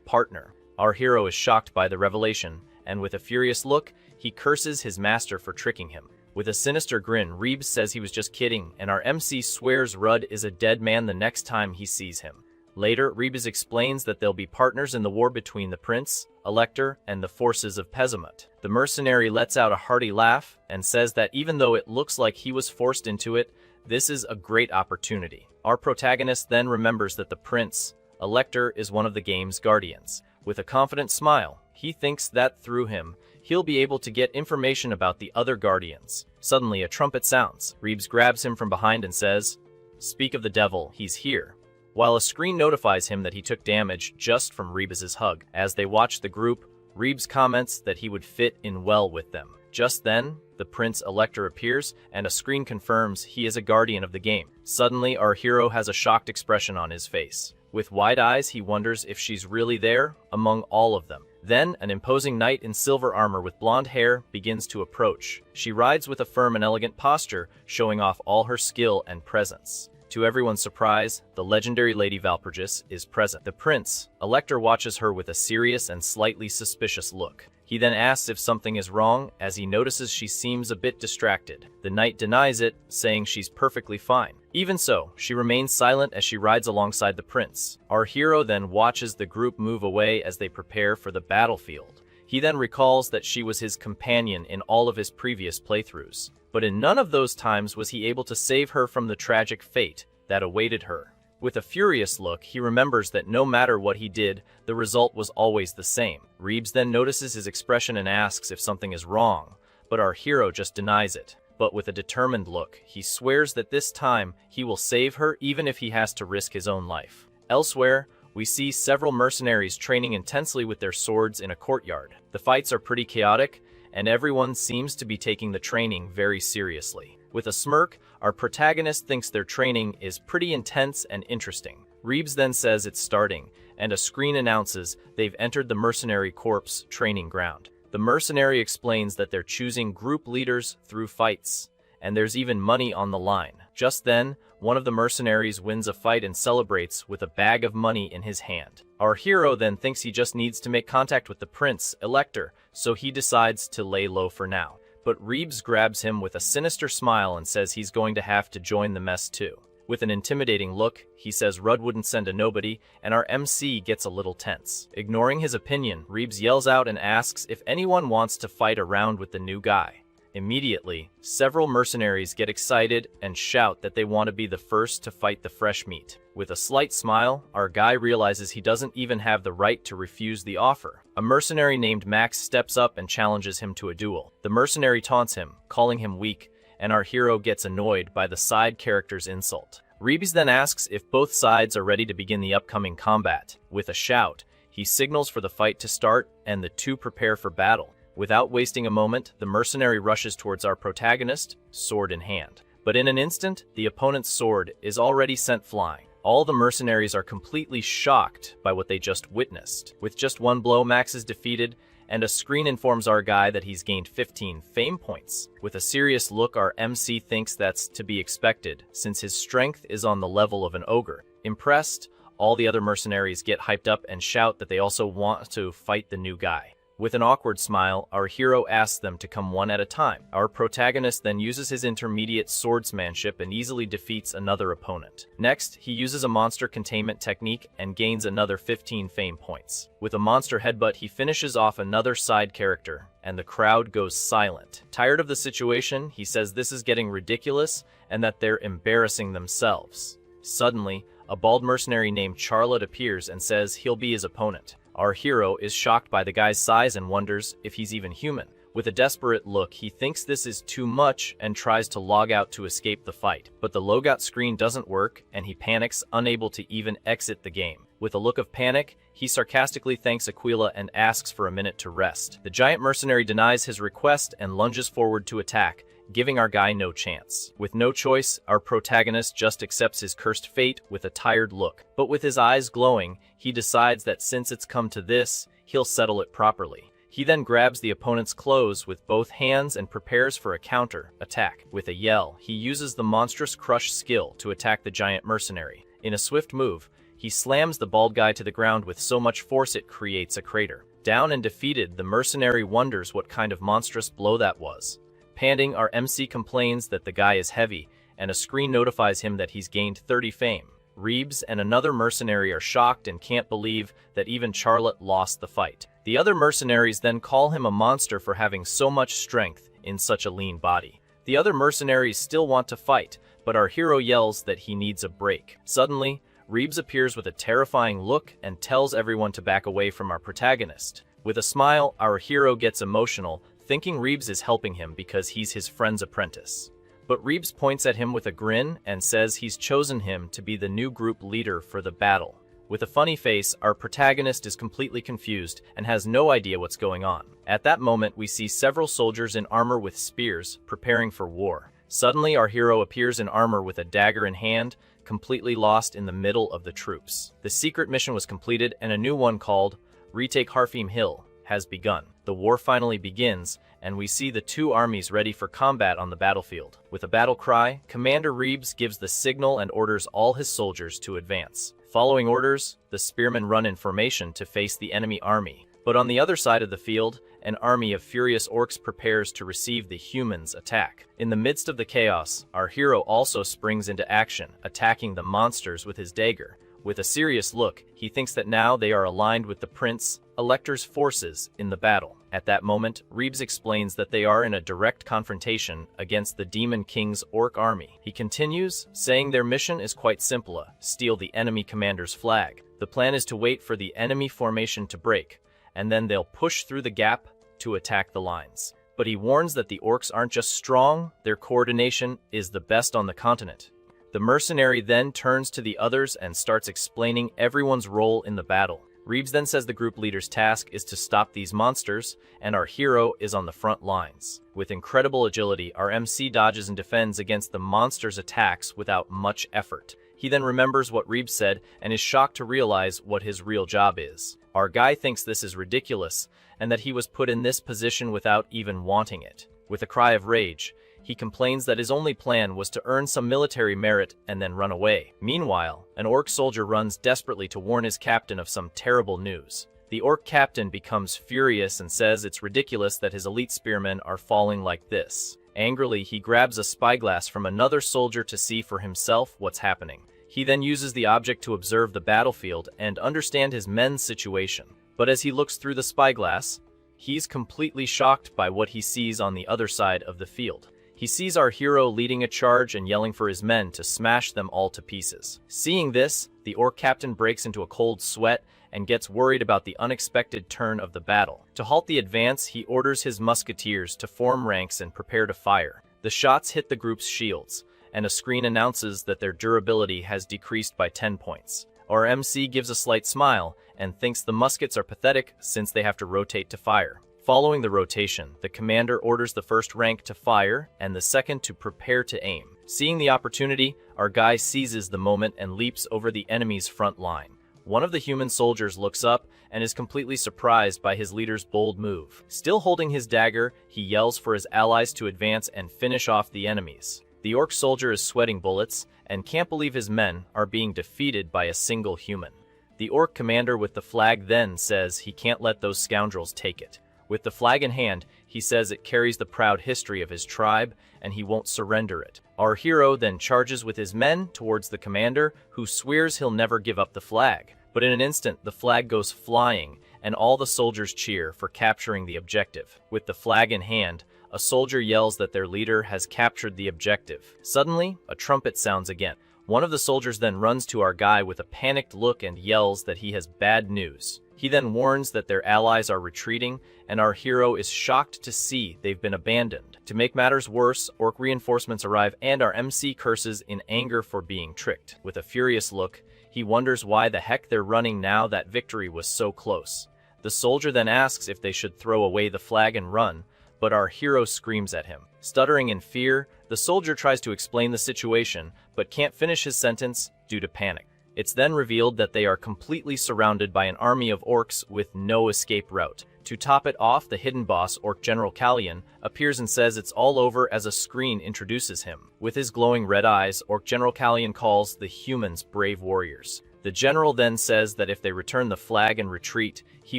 partner. Our hero is shocked by the revelation, and with a furious look, he curses his master for tricking him. With a sinister grin, Rebes says he was just kidding, and our MC swears Rudd is a dead man the next time he sees him. Later, Rebes explains that they'll be partners in the war between the prince, elector, and the forces of Pessamut. The mercenary lets out a hearty laugh and says that even though it looks like he was forced into it, this is a great opportunity. Our protagonist then remembers that the prince, elector, is one of the game's guardians. With a confident smile, he thinks that through him, he'll be able to get information about the other guardians. Suddenly, a trumpet sounds. Rebes grabs him from behind and says, "Speak of the devil, he's here." While a screen notifies him that he took damage just from Rebes' hug. As they watch the group, Rebes comments that he would fit in well with them. Just then, the Prince Elector appears, and a screen confirms he is a guardian of the game. Suddenly, our hero has a shocked expression on his face. With wide eyes, he wonders if she's really there among all of them. Then, an imposing knight in silver armor with blonde hair begins to approach. She rides with a firm and elegant posture, showing off all her skill and presence. To everyone's surprise, the legendary Lady Valpurgis is present. The prince, Elector, watches her with a serious and slightly suspicious look. He then asks if something is wrong, as he notices she seems a bit distracted. The knight denies it, saying she's perfectly fine. Even so, she remains silent as she rides alongside the prince. Our hero then watches the group move away as they prepare for the battlefield. He then recalls that she was his companion in all of his previous playthroughs, but in none of those times was he able to save her from the tragic fate that awaited her. With a furious look, he remembers that no matter what he did, the result was always the same. Reeves then notices his expression and asks if something is wrong, but our hero just denies it. But with a determined look, he swears that this time he will save her even if he has to risk his own life. Elsewhere, we see several mercenaries training intensely with their swords in a courtyard. The fights are pretty chaotic, and everyone seems to be taking the training very seriously. With a smirk, our protagonist thinks their training is pretty intense and interesting. Reeves then says it's starting, and a screen announces they've entered the Mercenary Corps training ground. The mercenary explains that they're choosing group leaders through fights, and there's even money on the line. Just then, one of the mercenaries wins a fight and celebrates with a bag of money in his hand. Our hero then thinks he just needs to make contact with the prince, Elector, so he decides to lay low for now. But Reeves grabs him with a sinister smile and says he's going to have to join the mess too. With an intimidating look, he says Rudd wouldn't send a nobody, and our MC gets a little tense. Ignoring his opinion, Reeves yells out and asks if anyone wants to fight around with the new guy. Immediately, several mercenaries get excited and shout that they want to be the first to fight the fresh meat. With a slight smile, our guy realizes he doesn't even have the right to refuse the offer. A mercenary named Max steps up and challenges him to a duel. The mercenary taunts him, calling him weak, and our hero gets annoyed by the side character's insult. Reeves then asks if both sides are ready to begin the upcoming combat. With a shout, he signals for the fight to start, and the two prepare for battle. Without wasting a moment, the mercenary rushes towards our protagonist, sword in hand. But in an instant, the opponent's sword is already sent flying. All the mercenaries are completely shocked by what they just witnessed. With just one blow, Max is defeated, and a screen informs our guy that he's gained 15 fame points. With a serious look, our MC thinks that's to be expected, since his strength is on the level of an ogre. Impressed, all the other mercenaries get hyped up and shout that they also want to fight the new guy. With an awkward smile, our hero asks them to come one at a time. Our protagonist then uses his intermediate swordsmanship and easily defeats another opponent. Next, he uses a monster containment technique and gains another 15 fame points. With a monster headbutt, he finishes off another side character, and the crowd goes silent. Tired of the situation, he says this is getting ridiculous and that they're embarrassing themselves. Suddenly, a bald mercenary named Charlotte appears and says he'll be his opponent. Our hero is shocked by the guy's size and wonders if he's even human. With a desperate look, he thinks this is too much and tries to log out to escape the fight. But the logout screen doesn't work, and he panics, unable to even exit the game. With a look of panic, he sarcastically thanks Aquila and asks for a minute to rest. The giant mercenary denies his request and lunges forward to attack, giving our guy no chance. With no choice, our protagonist just accepts his cursed fate with a tired look. But with his eyes glowing, he decides that since it's come to this, he'll settle it properly. He then grabs the opponent's clothes with both hands and prepares for a counter-attack. With a yell, he uses the monstrous crush skill to attack the giant mercenary. In a swift move, he slams the bald guy to the ground with so much force it creates a crater. Down and defeated, the mercenary wonders what kind of monstrous blow that was. Panting, our MC complains that the guy is heavy, and a screen notifies him that he's gained 30 fame. Reeves and another mercenary are shocked and can't believe that even Charlotte lost the fight. The other mercenaries then call him a monster for having so much strength in such a lean body. The other mercenaries still want to fight, but our hero yells that he needs a break. Suddenly, Reeves appears with a terrifying look and tells everyone to back away from our protagonist. With a smile, our hero gets emotional, thinking Reeves is helping him because he's his friend's apprentice. But Reeves points at him with a grin and says he's chosen him to be the new group leader for the battle. With a funny face, our protagonist is completely confused and has no idea what's going on. At that moment, we see several soldiers in armor with spears, preparing for war. Suddenly, our hero appears in armor with a dagger in hand, completely lost in the middle of the troops. The secret mission was completed, and a new one called Retake Harfim Hill has begun. The war finally begins, and we see the two armies ready for combat on the battlefield. With a battle cry, Commander Reeves gives the signal and orders all his soldiers to advance. Following orders, the spearmen run in formation to face the enemy army. But on the other side of the field, an army of furious orcs prepares to receive the humans' attack. In the midst of the chaos, our hero also springs into action, attacking the monsters with his dagger. With a serious look, he thinks that now they are aligned with the Prince Elector's forces in the battle. At that moment, Reeves explains that they are in a direct confrontation against the Demon King's orc army. He continues, saying their mission is quite simple: steal the enemy commander's flag. The plan is to wait for the enemy formation to break, and then they'll push through the gap to attack the lines. But he warns that the orcs aren't just strong, their coordination is the best on the continent. The mercenary then turns to the others and starts explaining everyone's role in the battle. Reeves then says the group leader's task is to stop these monsters, and our hero is on the front lines. With incredible agility, our MC dodges and defends against the monsters' attacks without much effort. He then remembers what Reeves said and is shocked to realize what his real job is. Our guy thinks this is ridiculous, and that he was put in this position without even wanting it. With a cry of rage, he complains that his only plan was to earn some military merit and then run away. Meanwhile, an orc soldier runs desperately to warn his captain of some terrible news. The orc captain becomes furious and says it's ridiculous that his elite spearmen are falling like this. Angrily, he grabs a spyglass from another soldier to see for himself what's happening. He then uses the object to observe the battlefield and understand his men's situation. But as he looks through the spyglass, he's completely shocked by what he sees on the other side of the field. He sees our hero leading a charge and yelling for his men to smash them all to pieces. Seeing this, the orc captain breaks into a cold sweat and gets worried about the unexpected turn of the battle. To halt the advance, he orders his musketeers to form ranks and prepare to fire. The shots hit the group's shields, and a screen announces that their durability has decreased by 10 points. Our MC gives a slight smile and thinks the muskets are pathetic since they have to rotate to fire. Following the rotation, the commander orders the first rank to fire and the second to prepare to aim. Seeing the opportunity, our guy seizes the moment and leaps over the enemy's front line. One of the human soldiers looks up and is completely surprised by his leader's bold move. Still holding his dagger, he yells for his allies to advance and finish off the enemies. The orc soldier is sweating bullets and can't believe his men are being defeated by a single human. The orc commander with the flag then says he can't let those scoundrels take it. With the flag in hand, he says it carries the proud history of his tribe, and he won't surrender it. Our hero then charges with his men towards the commander, who swears he'll never give up the flag. But in an instant, the flag goes flying, and all the soldiers cheer for capturing the objective. With the flag in hand, a soldier yells that their leader has captured the objective. Suddenly, a trumpet sounds again. One of the soldiers then runs to our guy with a panicked look and yells that he has bad news. He then warns that their allies are retreating, and our hero is shocked to see they've been abandoned. To make matters worse, orc reinforcements arrive and our MC curses in anger for being tricked. With a furious look, he wonders why the heck they're running now that victory was so close. The soldier then asks if they should throw away the flag and run, but our hero screams at him. Stuttering in fear, the soldier tries to explain the situation, but can't finish his sentence due to panic. It's then revealed that they are completely surrounded by an army of orcs with no escape route. To top it off, the hidden boss, Orc General Kalyan, appears and says it's all over as a screen introduces him. With his glowing red eyes, Orc General Kalyan calls the humans brave warriors. The general then says that if they return the flag and retreat, he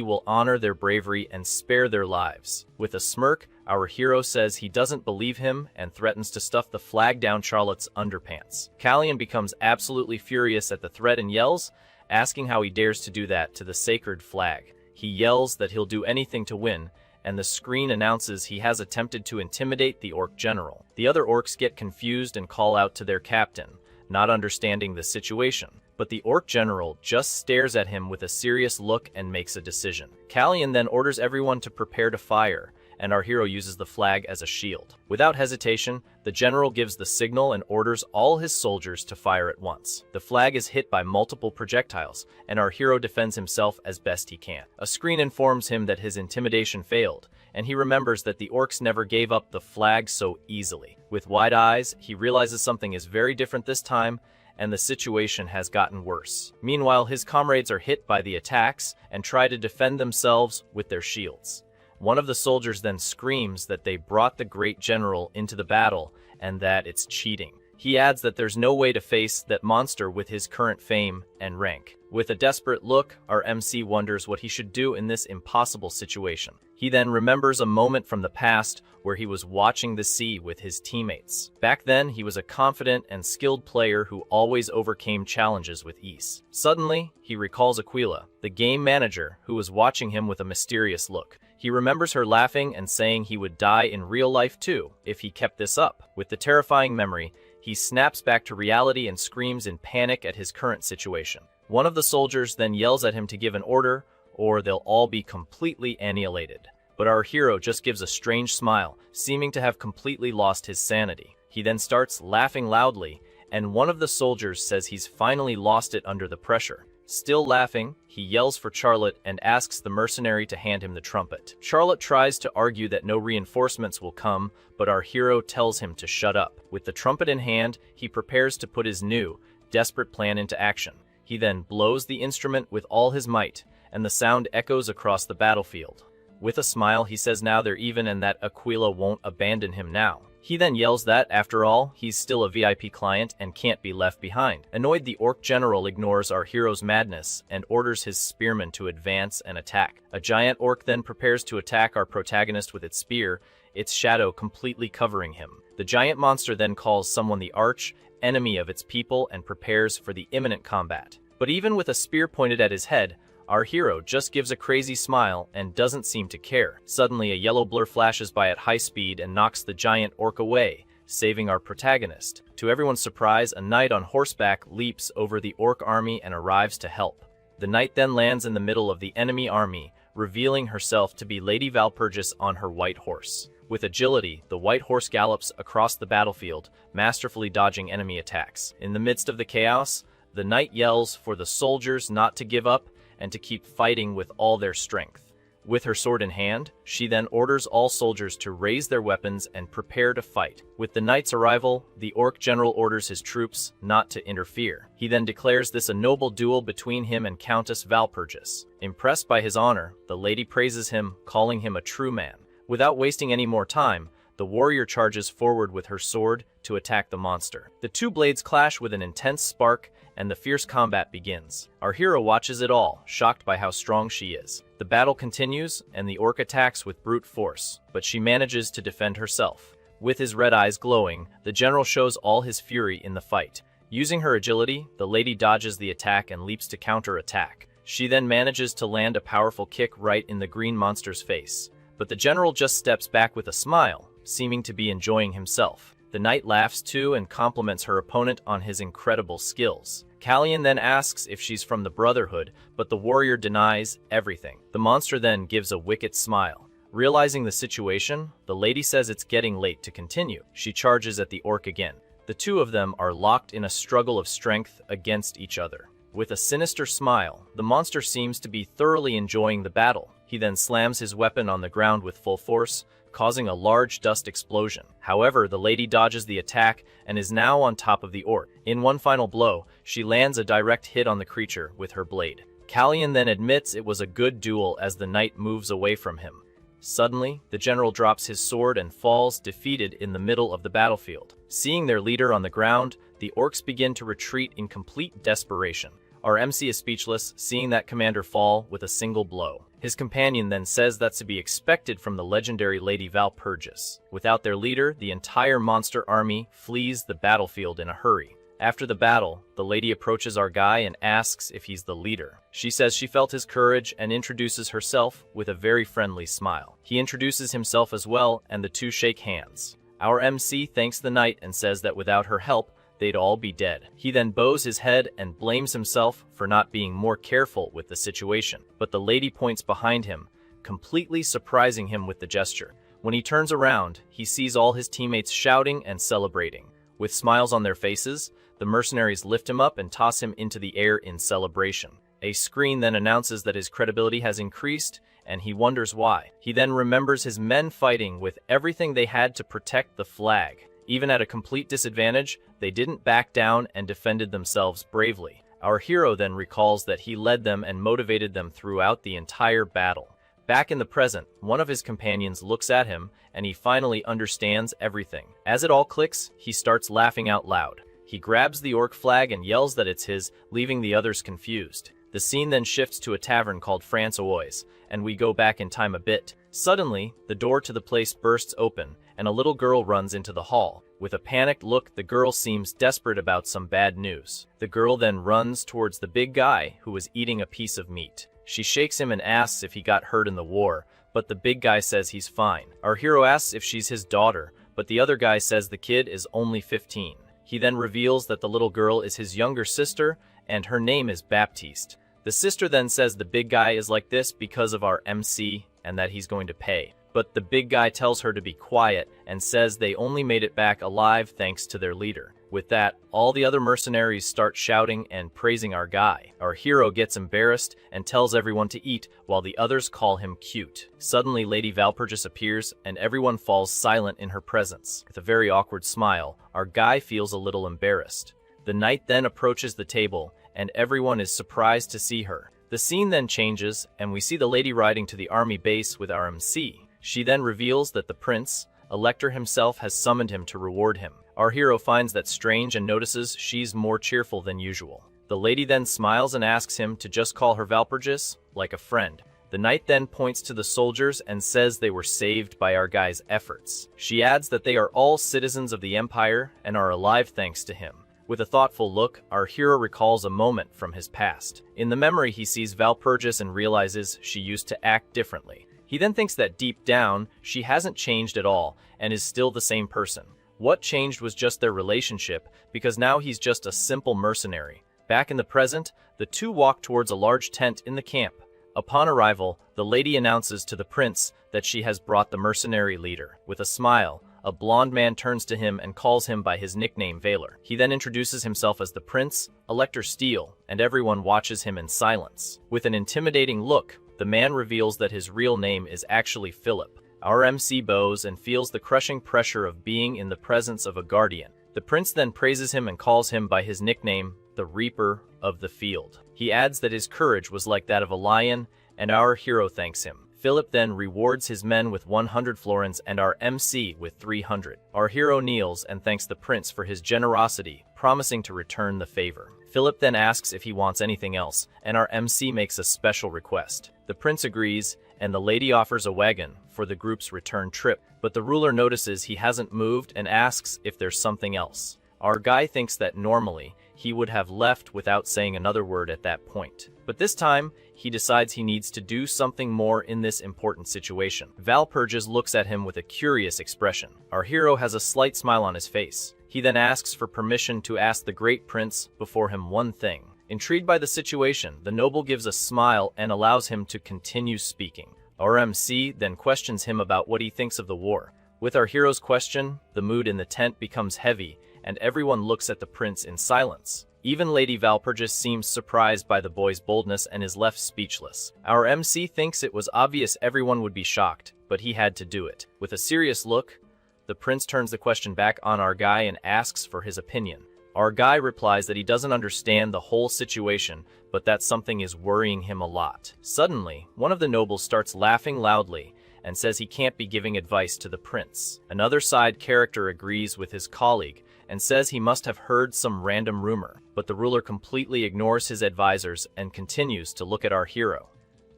will honor their bravery and spare their lives. With a smirk, our hero says he doesn't believe him and threatens to stuff the flag down Charlotte's underpants. Kalyan becomes absolutely furious at the threat and yells, asking how he dares to do that to the sacred flag. He yells that he'll do anything to win, and the screen announces he has attempted to intimidate the orc general. The other orcs get confused and call out to their captain, not understanding the situation. But the orc general just stares at him with a serious look and makes a decision. Kalyan then orders everyone to prepare to fire, and our hero uses the flag as a shield. Without hesitation, the general gives the signal and orders all his soldiers to fire at once. The flag is hit by multiple projectiles, and our hero defends himself as best he can. A screen informs him that his intimidation failed, and he remembers that the orcs never gave up the flag so easily. With wide eyes, he realizes something is very different this time, and the situation has gotten worse. Meanwhile, his comrades are hit by the attacks and try to defend themselves with their shields. One of the soldiers then screams that they brought the great general into the battle and that it's cheating. He adds that there's no way to face that monster with his current fame and rank. With a desperate look, our MC wonders what he should do in this impossible situation. He then remembers a moment from the past where he was watching the sea with his teammates. Back then, he was a confident and skilled player who always overcame challenges with ease. Suddenly, he recalls Aquila, the game manager, who was watching him with a mysterious look. He remembers her laughing and saying he would die in real life too if he kept this up. With the terrifying memory, he snaps back to reality and screams in panic at his current situation. One of the soldiers then yells at him to give an order, or they'll all be completely annihilated. But our hero just gives a strange smile, seeming to have completely lost his sanity. He then starts laughing loudly, and one of the soldiers says he's finally lost it under the pressure. Still laughing, he yells for Charlotte and asks the mercenary to hand him the trumpet. Charlotte tries to argue that no reinforcements will come, but our hero tells him to shut up. With the trumpet in hand, he prepares to put his new, desperate plan into action. He then blows the instrument with all his might, and the sound echoes across the battlefield. With a smile, he says now they're even and that Aquila won't abandon him now. He then yells that, after all, he's still a VIP client and can't be left behind. Annoyed, the orc general ignores our hero's madness and orders his spearmen to advance and attack. A giant orc then prepares to attack our protagonist with its spear, its shadow completely covering him. The giant monster then calls someone the arch enemy of its people and prepares for the imminent combat. But even with a spear pointed at his head, our hero just gives a crazy smile and doesn't seem to care. Suddenly, a yellow blur flashes by at high speed and knocks the giant orc away, saving our protagonist. To everyone's surprise, a knight on horseback leaps over the orc army and arrives to help. The knight then lands in the middle of the enemy army, revealing herself to be Lady Valpurgis on her white horse. With agility, the white horse gallops across the battlefield, masterfully dodging enemy attacks. In the midst of the chaos, the knight yells for the soldiers not to give up and to keep fighting with all their strength. With her sword in hand, she then orders all soldiers to raise their weapons and prepare to fight. With the knight's arrival, the orc general orders his troops not to interfere. He then declares this a noble duel between him and Countess Valpurgis. Impressed by his honor, the lady praises him, calling him a true man. Without wasting any more time, the warrior charges forward with her sword to attack the monster. The two blades clash with an intense spark, and the fierce combat begins. Our hero watches it all, shocked by how strong she is. The battle continues, and the orc attacks with brute force, but she manages to defend herself. With his red eyes glowing, the general shows all his fury in the fight. Using her agility, the lady dodges the attack and leaps to counter-attack. She then manages to land a powerful kick right in the green monster's face. But the general just steps back with a smile, seeming to be enjoying himself. The knight laughs too and compliments her opponent on his incredible skills. Callian then asks if she's from the Brotherhood, but the warrior denies everything. The monster then gives a wicked smile. Realizing the situation, the lady says it's getting late to continue. She charges at the orc again. The two of them are locked in a struggle of strength against each other. With a sinister smile, the monster seems to be thoroughly enjoying the battle. He then slams his weapon on the ground with full force, causing a large dust explosion. However, the lady dodges the attack and is now on top of the orc. In one final blow, she lands a direct hit on the creature with her blade. Callian then admits it was a good duel as the knight moves away from him. Suddenly, the general drops his sword and falls defeated in the middle of the battlefield. Seeing their leader on the ground, the orcs begin to retreat in complete desperation. Our MC is speechless, seeing that commander fall with a single blow. His companion then says that's to be expected from the legendary Lady Valpurgis. Without their leader, the entire monster army flees the battlefield in a hurry. After the battle, the lady approaches our guy and asks if he's the leader. She says she felt his courage and introduces herself with a very friendly smile. He introduces himself as well, and the two shake hands. Our MC thanks the knight and says that without her help, they'd all be dead. He then bows his head and blames himself for not being more careful with the situation. But the lady points behind him, completely surprising him with the gesture. When he turns around, he sees all his teammates shouting and celebrating. With smiles on their faces, the mercenaries lift him up and toss him into the air in celebration. A screen then announces that his credibility has increased, and he wonders why. He then remembers his men fighting with everything they had to protect the flag. Even at a complete disadvantage, they didn't back down and defended themselves bravely. Our hero then recalls that he led them and motivated them throughout the entire battle. Back in the present, one of his companions looks at him, and he finally understands everything. As it all clicks, he starts laughing out loud. He grabs the orc flag and yells that it's his, leaving the others confused. The scene then shifts to a tavern called Francois, and we go back in time a bit. Suddenly, the door to the place bursts open, and a little girl runs into the hall. With a panicked look, the girl seems desperate about some bad news. The girl then runs towards the big guy who was eating a piece of meat. She shakes him and asks if he got hurt in the war, but the big guy says he's fine. Our hero asks if she's his daughter, but the other guy says the kid is only 15. He then reveals that the little girl is his younger sister, and her name is Baptiste. The sister then says the big guy is like this because of our MC, and that he's going to pay. But the big guy tells her to be quiet and says they only made it back alive thanks to their leader. With that, all the other mercenaries start shouting and praising our guy. Our hero gets embarrassed and tells everyone to eat while the others call him cute. Suddenly, Lady Valpurgis appears and everyone falls silent in her presence. With a very awkward smile, our guy feels a little embarrassed. The knight then approaches the table and everyone is surprised to see her. The scene then changes and we see the lady riding to the army base with our MC. She then reveals that the prince, Elector himself, has summoned him to reward him. Our hero finds that strange and notices she's more cheerful than usual. The lady then smiles and asks him to just call her Valpurgis, like a friend. The knight then points to the soldiers and says they were saved by our guy's efforts. She adds that they are all citizens of the Empire and are alive thanks to him. With a thoughtful look, our hero recalls a moment from his past. In the memory, he sees Valpurgis and realizes she used to act differently. He then thinks that deep down, she hasn't changed at all and is still the same person. What changed was just their relationship, because now he's just a simple mercenary. Back in the present, the two walk towards a large tent in the camp. Upon arrival, the lady announces to the prince that she has brought the mercenary leader. With a smile, a blond man turns to him and calls him by his nickname Valor. He then introduces himself as the Prince, Elector Steele, and everyone watches him in silence. With an intimidating look, the man reveals that his real name is actually Philip. Our MC bows and feels the crushing pressure of being in the presence of a guardian. The prince then praises him and calls him by his nickname, the Reaper of the Field. He adds that his courage was like that of a lion, and our hero thanks him. Philip then rewards his men with 100 florins and our MC with 300. Our hero kneels and thanks the prince for his generosity, promising to return the favor. Philip then asks if he wants anything else, and our MC makes a special request. The prince agrees, and the lady offers a wagon for the group's return trip, but the ruler notices he hasn't moved and asks if there's something else. Our guy thinks that normally he would have left without saying another word at that point. But this time, he decides he needs to do something more in this important situation. Valpurgis looks at him with a curious expression. Our hero has a slight smile on his face. He then asks for permission to ask the great prince before him one thing. Intrigued by the situation, the noble gives a smile and allows him to continue speaking. Our MC then questions him about what he thinks of the war. With our hero's question, the mood in the tent becomes heavy, and everyone looks at the prince in silence. Even Lady Valpurgis seems surprised by the boy's boldness and is left speechless. Our MC thinks it was obvious everyone would be shocked, but he had to do it. With a serious look, the prince turns the question back on our guy and asks for his opinion. Our guy replies that he doesn't understand the whole situation, but that something is worrying him a lot. Suddenly, one of the nobles starts laughing loudly and says he can't be giving advice to the prince. Another side character agrees with his colleague and says he must have heard some random rumor, but the ruler completely ignores his advisors and continues to look at our hero.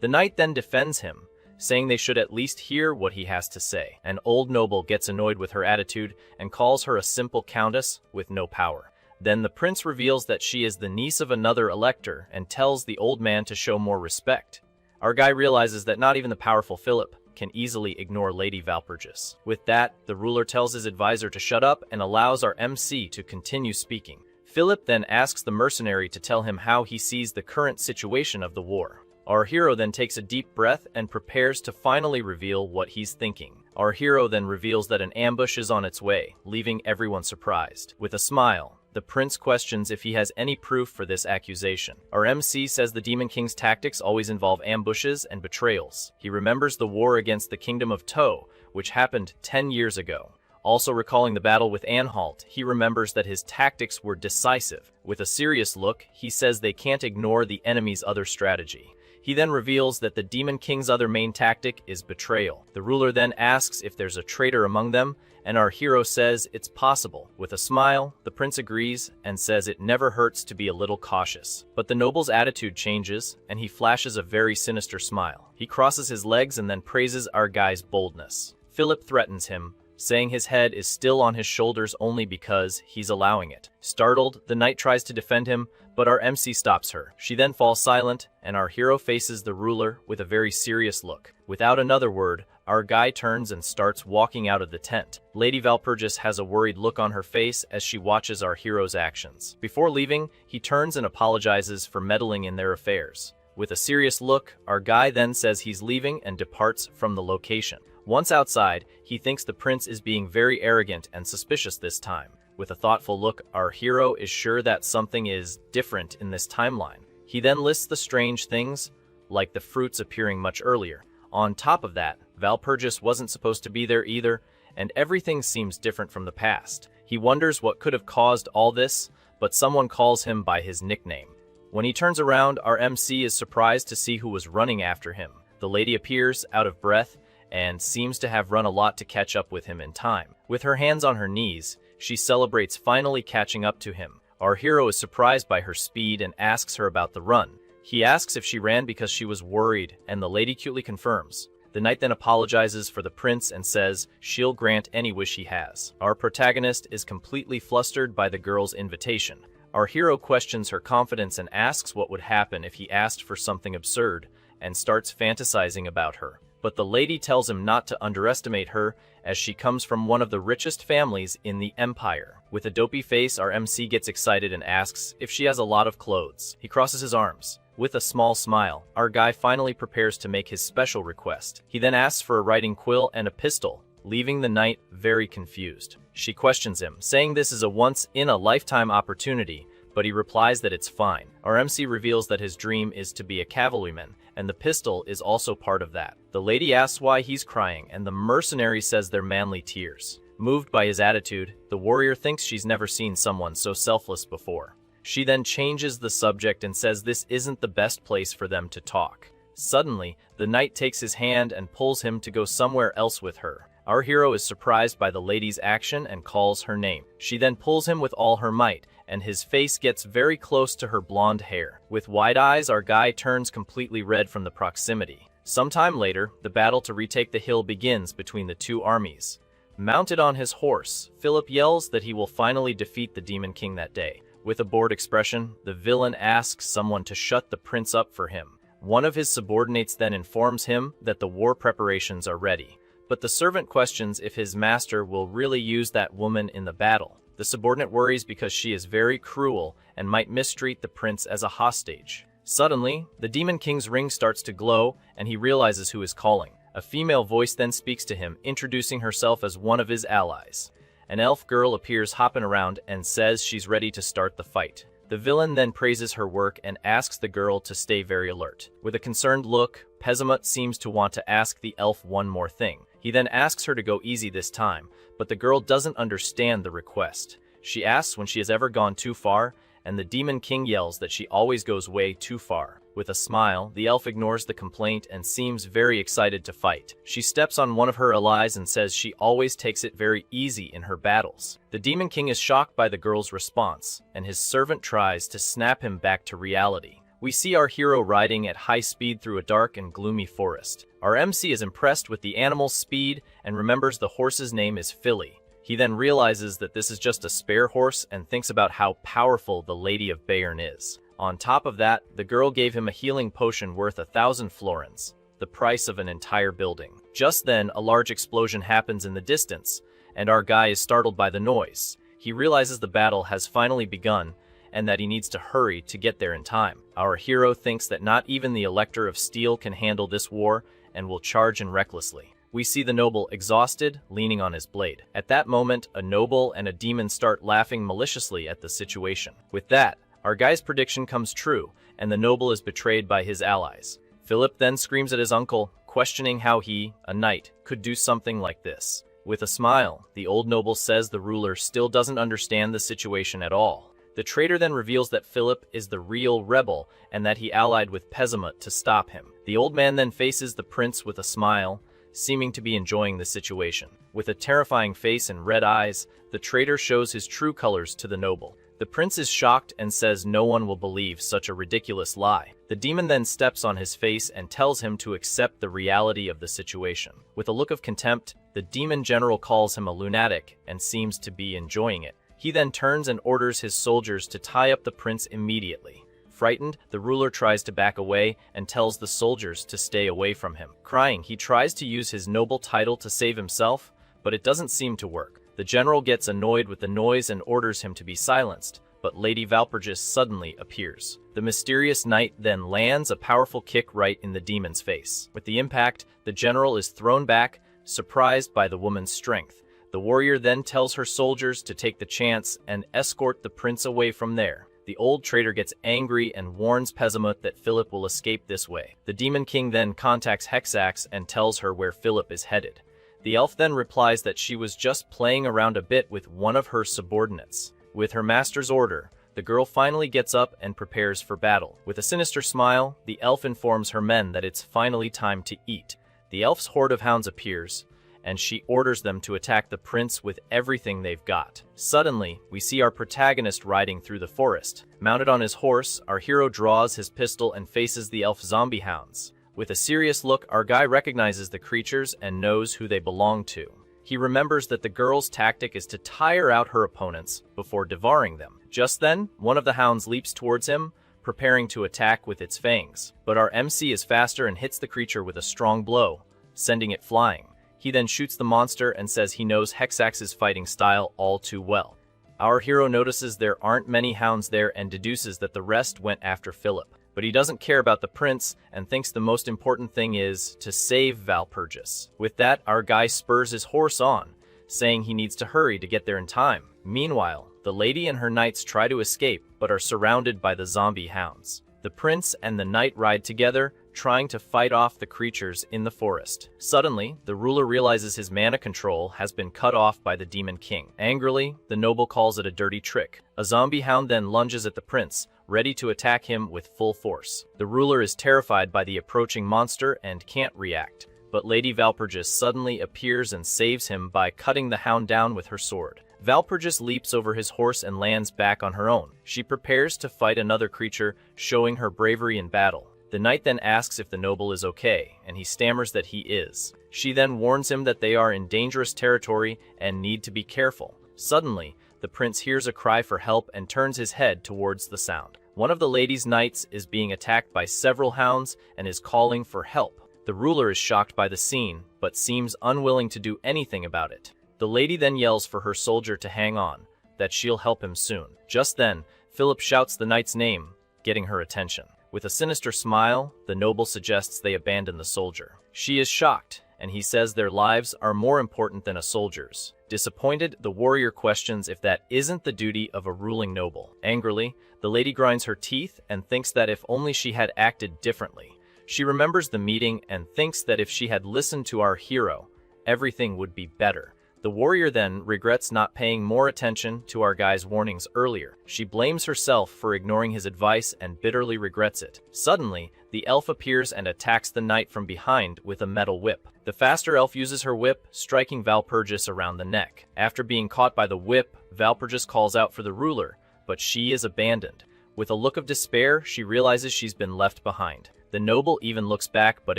The knight then defends him, saying they should at least hear what he has to say. An old noble gets annoyed with her attitude and calls her a simple countess with no power. Then the prince reveals that she is the niece of another elector and tells the old man to show more respect. Our guy realizes that not even the powerful Philip can easily ignore Lady Valpurgis. With that, the ruler tells his advisor to shut up and allows our MC to continue speaking. Philip then asks the mercenary to tell him how he sees the current situation of the war. Our hero then takes a deep breath and prepares to finally reveal what he's thinking. Our hero then reveals that an ambush is on its way, leaving everyone surprised. With a smile, the prince questions if he has any proof for this accusation. Our MC says the Demon King's tactics always involve ambushes and betrayals. He remembers the war against the Kingdom of To, which happened 10 years ago. Also recalling the battle with Anhalt, he remembers that his tactics were decisive. With a serious look, he says they can't ignore the enemy's other strategy. He then reveals that the Demon King's other main tactic is betrayal. The ruler then asks if there's a traitor among them, and our hero says it's possible. With a smile, the prince agrees and says it never hurts to be a little cautious. But the noble's attitude changes, and he flashes a very sinister smile. He crosses his legs and then praises our guy's boldness. Philip threatens him, saying his head is still on his shoulders only because he's allowing it. Startled, the knight tries to defend him, but our MC stops her. She then falls silent, and our hero faces the ruler with a very serious look. Without another word, our guy turns and starts walking out of the tent. Lady Valpurgis has a worried look on her face as she watches our hero's actions. Before leaving, he turns and apologizes for meddling in their affairs. With a serious look, our guy then says he's leaving and departs from the location. Once outside, he thinks the prince is being very arrogant and suspicious this time. With a thoughtful look, our hero is sure that something is different in this timeline. He then lists the strange things, like the fruits appearing much earlier. On top of that, Valpurgis wasn't supposed to be there either, and everything seems different from the past. He wonders what could have caused all this, but someone calls him by his nickname. When he turns around, our MC is surprised to see who was running after him. The lady appears, out of breath, and seems to have run a lot to catch up with him in time. With her hands on her knees, she celebrates finally catching up to him. Our hero is surprised by her speed and asks her about the run. He asks if she ran because she was worried, and the lady cutely confirms. The knight then apologizes for the prince and says she'll grant any wish he has. Our protagonist is completely flustered by the girl's invitation. Our hero questions her confidence and asks what would happen if he asked for something absurd, and starts fantasizing about her. But the lady tells him not to underestimate her, as she comes from one of the richest families in the empire. With a dopey face, our MC gets excited and asks if she has a lot of clothes. He crosses his arms. With a small smile, our guy finally prepares to make his special request. He then asks for a writing quill and a pistol, leaving the knight very confused. She questions him, saying this is a once-in-a-lifetime opportunity, but he replies that it's fine. Our MC reveals that his dream is to be a cavalryman, and the pistol is also part of that. The lady asks why he's crying, and the mercenary says they're manly tears. Moved by his attitude, the warrior thinks she's never seen someone so selfless before. She then changes the subject and says this isn't the best place for them to talk. Suddenly, the knight takes his hand and pulls him to go somewhere else with her. Our hero is surprised by the lady's action and calls her name. She then pulls him with all her might, and his face gets very close to her blonde hair. With wide eyes, our guy turns completely red from the proximity. Sometime later, the battle to retake the hill begins between the two armies. Mounted on his horse, Philip yells that he will finally defeat the Demon King that day. With a bored expression, the villain asks someone to shut the prince up for him. One of his subordinates then informs him that the war preparations are ready, but the servant questions if his master will really use that woman in the battle. The subordinate worries because she is very cruel and might mistreat the prince as a hostage. Suddenly, the Demon King's ring starts to glow, and he realizes who is calling. A female voice then speaks to him, introducing herself as one of his allies. An elf girl appears hopping around and says she's ready to start the fight. The villain then praises her work and asks the girl to stay very alert. With a concerned look, Pezimut seems to want to ask the elf one more thing. He then asks her to go easy this time, but the girl doesn't understand the request. She asks when she has ever gone too far, and the Demon King yells that she always goes way too far. With a smile, the elf ignores the complaint and seems very excited to fight. She steps on one of her allies and says she always takes it very easy in her battles. The Demon King is shocked by the girl's response, and his servant tries to snap him back to reality. We see our hero riding at high speed through a dark and gloomy forest. Our MC is impressed with the animal's speed and remembers the horse's name is Philly. He then realizes that this is just a spare horse and thinks about how powerful the Lady of Bayern is. On top of that, the girl gave him a healing potion worth 1,000 florins, the price of an entire building. Just then, a large explosion happens in the distance, and our guy is startled by the noise. He realizes the battle has finally begun, and that he needs to hurry to get there in time. Our hero thinks that not even the Elector of Steel can handle this war, and will charge in recklessly. We see the noble exhausted, leaning on his blade. At that moment, a noble and a demon start laughing maliciously at the situation. With that, our guy's prediction comes true, and the noble is betrayed by his allies. Philip then screams at his uncle, questioning how he, a knight, could do something like this. With a smile, the old noble says the ruler still doesn't understand the situation at all. The traitor then reveals that Philip is the real rebel and that he allied with Pezimut to stop him. The old man then faces the prince with a smile, seeming to be enjoying the situation. With a terrifying face and red eyes, the traitor shows his true colors to the noble. The prince is shocked and says no one will believe such a ridiculous lie. The demon then steps on his face and tells him to accept the reality of the situation. With a look of contempt, the demon general calls him a lunatic and seems to be enjoying it. He then turns and orders his soldiers to tie up the prince immediately. Frightened, the ruler tries to back away and tells the soldiers to stay away from him. Crying, he tries to use his noble title to save himself, but it doesn't seem to work. The general gets annoyed with the noise and orders him to be silenced, but Lady Valpurgis suddenly appears. The mysterious knight then lands a powerful kick right in the demon's face. With the impact, the general is thrown back, surprised by the woman's strength. The warrior then tells her soldiers to take the chance and escort the prince away from there. The old traitor gets angry and warns Pezimut that Philip will escape this way. The demon king then contacts Hexax and tells her where Philip is headed. The elf then replies that she was just playing around a bit with one of her subordinates. With her master's order, the girl finally gets up and prepares for battle. With a sinister smile, the elf informs her men that it's finally time to eat. The elf's horde of hounds appears, and she orders them to attack the prince with everything they've got. Suddenly, we see our protagonist riding through the forest. Mounted on his horse, our hero draws his pistol and faces the elf zombie hounds. With a serious look, our guy recognizes the creatures and knows who they belong to. He remembers that the girl's tactic is to tire out her opponents before devouring them. Just then, one of the hounds leaps towards him, preparing to attack with its fangs. But our MC is faster and hits the creature with a strong blow, sending it flying. He then shoots the monster and says he knows Hexax's fighting style all too well. Our hero notices there aren't many hounds there and deduces that the rest went after Philip. But he doesn't care about the prince and thinks the most important thing is to save Valpurgis. With that, our guy spurs his horse on, saying he needs to hurry to get there in time. Meanwhile, the lady and her knights try to escape but are surrounded by the zombie hounds. The prince and the knight ride together, trying to fight off the creatures in the forest. Suddenly, the ruler realizes his mana control has been cut off by the demon king. Angrily, the noble calls it a dirty trick. A zombie hound then lunges at the prince, ready to attack him with full force. The ruler is terrified by the approaching monster and can't react, but Lady Valpurgis suddenly appears and saves him by cutting the hound down with her sword. Valpurgis leaps over his horse and lands back on her own. She prepares to fight another creature, showing her bravery in battle. The knight then asks if the noble is okay, and he stammers that he is. She then warns him that they are in dangerous territory and need to be careful. Suddenly, the prince hears a cry for help and turns his head towards the sound. One of the lady's knights is being attacked by several hounds and is calling for help. The ruler is shocked by the scene, but seems unwilling to do anything about it. The lady then yells for her soldier to hang on, that she'll help him soon. Just then, Philip shouts the knight's name, getting her attention. With a sinister smile, the noble suggests they abandon the soldier. She is shocked, and he says their lives are more important than a soldier's. Disappointed, the warrior questions if that isn't the duty of a ruling noble. Angrily, the lady grinds her teeth and thinks that if only she had acted differently. She remembers the meeting and thinks that if she had listened to our hero, everything would be better. The warrior then regrets not paying more attention to our guy's warnings earlier. She blames herself for ignoring his advice and bitterly regrets it. Suddenly, the elf appears and attacks the knight from behind with a metal whip. The faster elf uses her whip, striking Valpurgis around the neck. After being caught by the whip, Valpurgis calls out for the ruler, but she is abandoned. With a look of despair, she realizes she's been left behind. The noble even looks back but